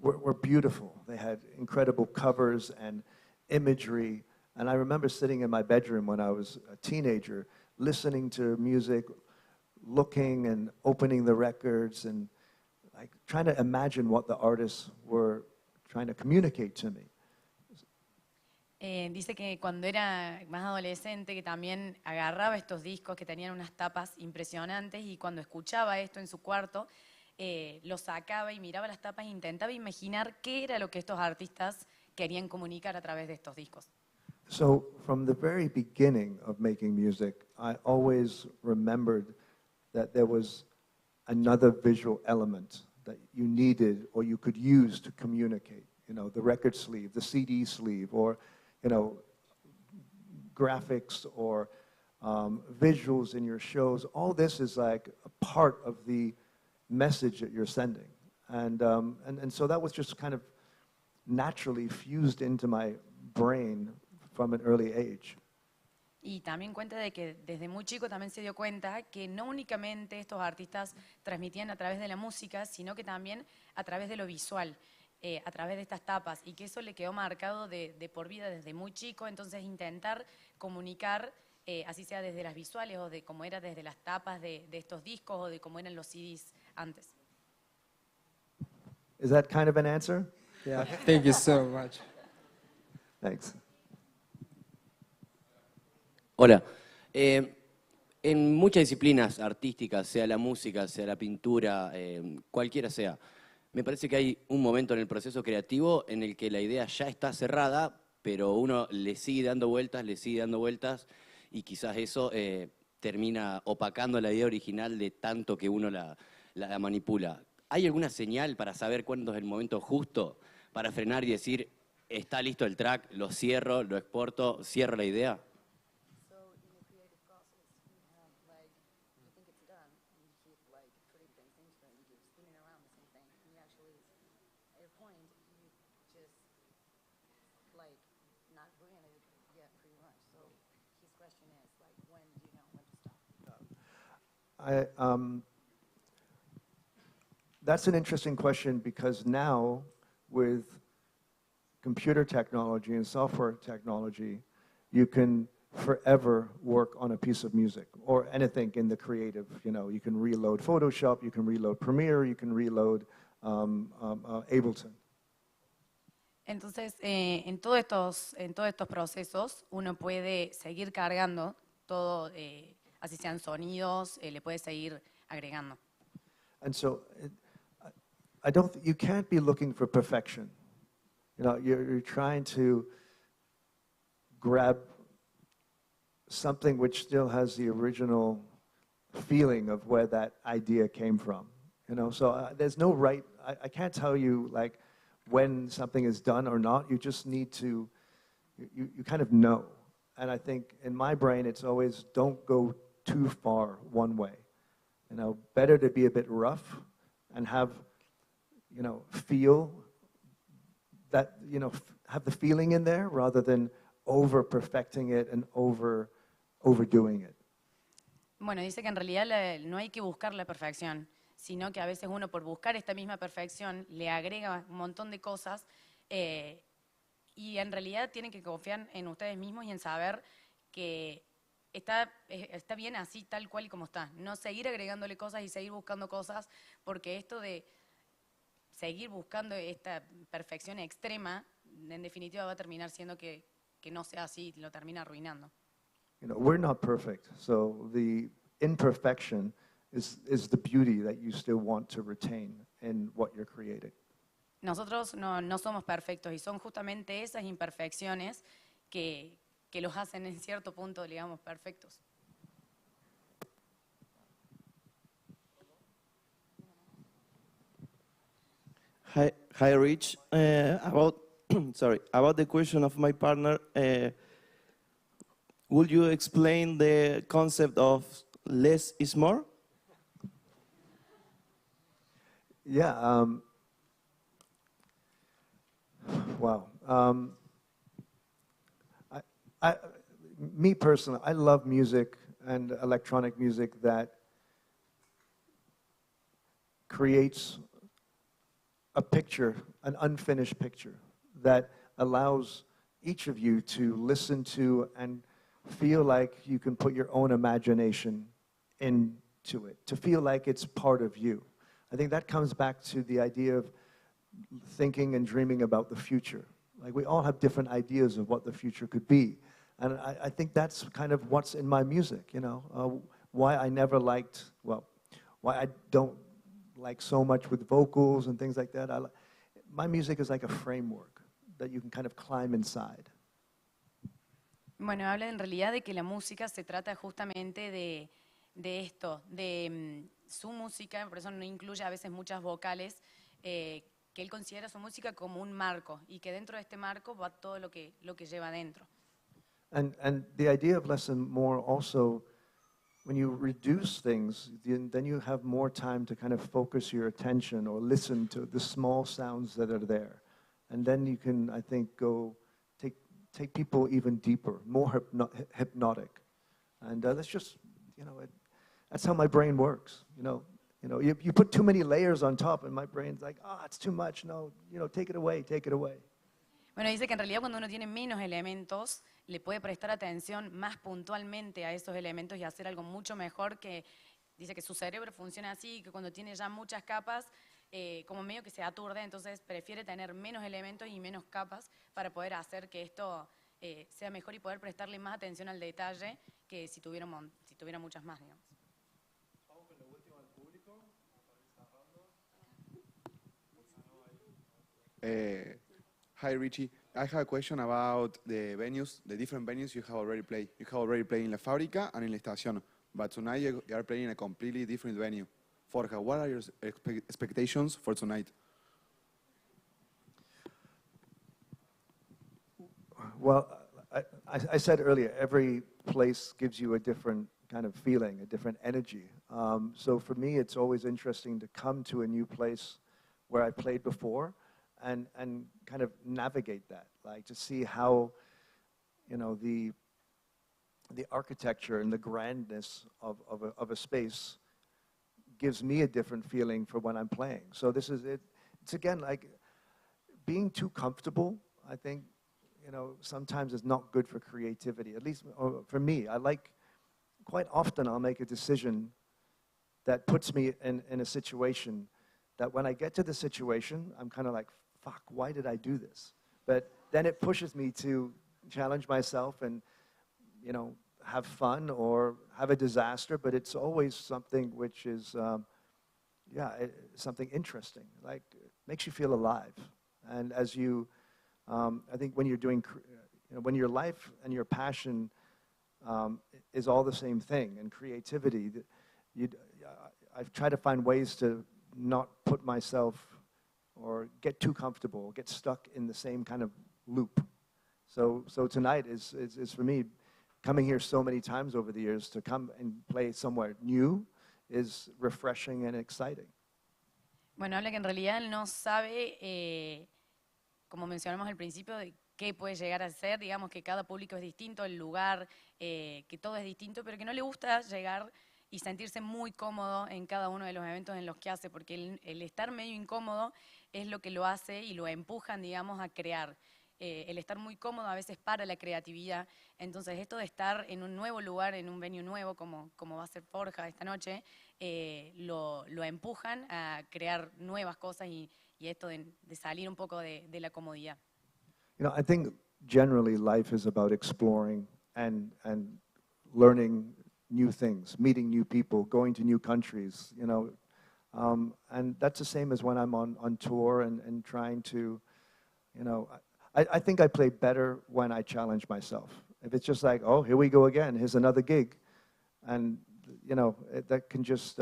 were beautiful. They had incredible covers and imagery. And I remember sitting in my bedroom when I was a teenager, listening to music, looking and opening the records, and trying to imagine what the artists were trying to communicate to me. Dice que cuando era más adolescente, que también agarraba estos discos que tenían unas tapas impresionantes, y cuando escuchaba esto en su cuarto, lo sacaba y miraba las tapas e intentaba imaginar qué era lo que estos artistas querían comunicar a través de estos discos. So from the very beginning of making music, I always remembered that there was another visual element that you needed or you could use to communicate. The record sleeve, the CD sleeve, or graphics or visuals in your shows. All this is like a part of the message that you're sending. And so that was just kind of naturally fused into my brain from an early age. Y también cuenta de que desde muy chico también se dio cuenta que no únicamente estos artistas transmitían a través de la música, sino que también a través de lo visual, a través de estas tapas, y que eso le quedó marcado de por vida desde muy chico. Entonces intentar comunicar, así sea desde las visuales o de cómo era desde las tapas de estos discos o de cómo eran los CDs antes. Is that kind of an answer? Yeah, thank you so much. Thanks. Hola. En muchas disciplinas artísticas, sea la música, sea la pintura, cualquiera sea, me parece que hay un momento en el proceso creativo en el que la idea ya está cerrada, pero uno le sigue dando vueltas, y quizás eso termina opacando la idea original de tanto que uno la manipula. ¿Hay alguna señal para saber cuándo es el momento justo para frenar y decir, está listo el track, lo cierro, lo exporto, cierro la idea? That's an interesting question, because now with computer technology and software technology, you can forever work on a piece of music or anything in the creative. You know, you can reload Photoshop, you can reload Premiere, you can reload Ableton. Entonces, en todos estos procesos, uno puede seguir cargando todo, así sean sonidos, le puede seguir agregando. And so you can't be looking for perfection. You know, you're trying to grab something which still has the original feeling of where that idea came from. You know, so there's no right, I can't tell you like when something is done or not. You just need to, you kind of know. And I think in my brain, it's always don't go too far one way. You know, better to be a bit rough and have, you know, feel that, you know, have the feeling in there rather than over perfecting it and overdoing it. Bueno, dice que en realidad no hay que buscar la perfección, sino que a veces uno por buscar esta misma perfección le agrega un montón de cosas, y en realidad tienen que confiar en ustedes mismos y en saber que está bien así tal cual y como está. No seguir agregándole cosas y seguir buscando cosas, porque esto de seguir buscando esta perfección extrema, en definitiva va a terminar siendo que no sea así, lo termina arruinando. You know, we're not perfect, so the imperfection is the beauty that you still want to retain in what you're creating. Nosotros no somos perfectos y son justamente esas imperfecciones que los hacen en cierto punto, digamos, perfectos. Hi, Rich. About about the question of my partner, would you explain the concept of less is more? Yeah. Wow. Me personally, I love music and electronic music that creates a picture, an unfinished picture, that allows each of you to listen to and feel like you can put your own imagination into it, to feel like it's part of you. I think that comes back to the idea of thinking and dreaming about the future. Like, we all have different ideas of what the future could be. And I think that's kind of what's in my music, you know. Why I never liked, well, why I don't like so much with vocals and things like that. My music is like a framework that you can kind of climb inside. Bueno, habla en realidad de que la música se trata justamente de esto, de su música, por eso no incluye a veces muchas vocales, que él considera su música como un marco y que dentro de este marco va todo lo que lleva dentro. And the idea of less and more also, when you reduce things, then you have more time to kind of focus your attention or listen to the small sounds that are there. And then you can, I think, take people even deeper, more hypnotic. And that's just, that's how my brain works, You put too many layers on top and my brain's like, it's too much, no, take it away, take it away. Bueno, dice que en realidad cuando uno tiene menos elementos, le puede prestar atención más puntualmente a esos elementos y hacer algo mucho mejor que, dice que su cerebro funciona así, que cuando tiene ya muchas capas, como medio que se aturde, entonces prefiere tener menos elementos y menos capas para poder hacer que esto sea mejor y poder prestarle más atención al detalle que si tuviera muchas más, digamos. Hi Richie, I have a question about the venues, the different venues you have already played. You have already played in La Fábrica and in La Estación, but tonight you are playing in a completely different venue. Forja, what are your expectations for tonight? Well, I said earlier, every place gives you a different kind of feeling, a different energy. So for me, it's always interesting to come to a new place where I played before and kind of navigate that, like to see how, the architecture and the grandness of a space gives me a different feeling for when I'm playing. So this is it. It's again like being too comfortable, I think, sometimes is not good for creativity. At least for me, quite often I'll make a decision that puts me in a situation that when I get to the situation, I'm kind of like, fuck, why did I do this? But then it pushes me to challenge myself and, have fun or have a disaster, but it's always something which is, something interesting, like makes you feel alive. And as you, I think when you're doing, when your life and your passion is all the same thing, and creativity, I've tried to find ways to not put myself or get too comfortable, get stuck in the same kind of loop. So tonight is for me, coming here so many times over the years, to come and play somewhere new is refreshing and exciting. Bueno, habla que en realidad él no sabe, como mencionamos al principio, de qué puede llegar a ser, digamos que cada público es distinto, el lugar, que todo es distinto, pero que no le gusta llegar y sentirse muy cómodo en cada uno de los eventos en los que hace, porque el estar medio incómodo es lo que lo hace y lo empujan, digamos, a crear. El estar muy cómodo a veces para la creatividad. Entonces, esto de estar en un nuevo lugar, en un venue nuevo, como va a ser Forja esta noche, lo empujan a crear nuevas cosas y esto de salir un poco de la comodidad. I think generally life is about exploring and learning new things, meeting new people, going to new countries, and that's the same as when I'm on tour and trying to, I think I play better when I challenge myself. If it's just like, oh, here we go again, here's another gig, and that can just,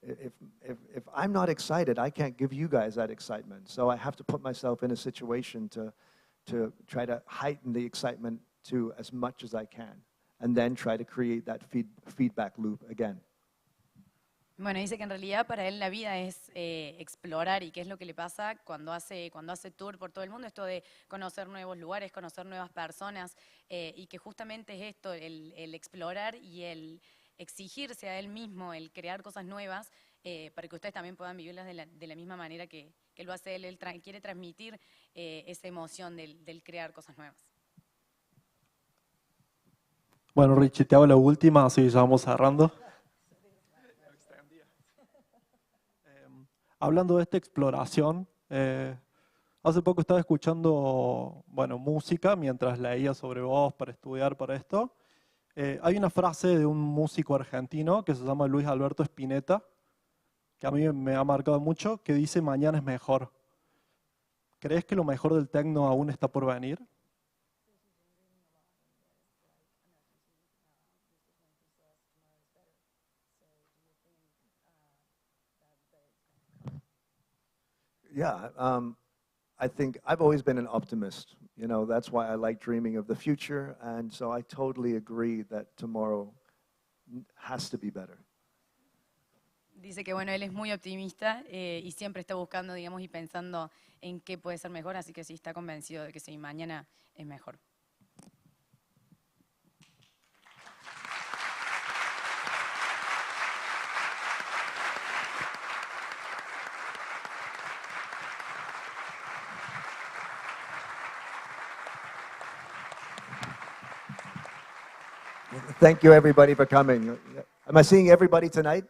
if I'm not excited, I can't give you guys that excitement. So I have to put myself in a situation to try to heighten the excitement to as much as I can, and then try to create that feedback loop again. Bueno, dice que en realidad para él la vida es explorar, y qué es lo que le pasa cuando hace tour por todo el mundo, esto de conocer nuevos lugares, conocer nuevas personas, y que justamente es esto, el explorar y el exigirse a él mismo, el crear cosas nuevas, para que ustedes también puedan vivirlas de la misma manera que lo hace él. Él quiere transmitir esa emoción del crear cosas nuevas. Bueno, Richie, te hago la última, así ya vamos cerrando. Hablando de esta exploración, hace poco estaba escuchando, música mientras leía sobre vos para estudiar para esto. Hay una frase de un músico argentino que se llama Luis Alberto Spinetta, que a mí me ha marcado mucho, que dice: mañana es mejor. ¿Crees que lo mejor del techno aún está por venir? Yeah, I think I've always been an optimist. That's why I like dreaming of the future, and so I totally agree that tomorrow has to be better. Dice que bueno, él es muy optimista y siempre está buscando, digamos, y pensando en qué puede ser mejor, así que sí está convencido de que sí, mañana es mejor. Thank you, everybody, for coming. Am I seeing everybody tonight?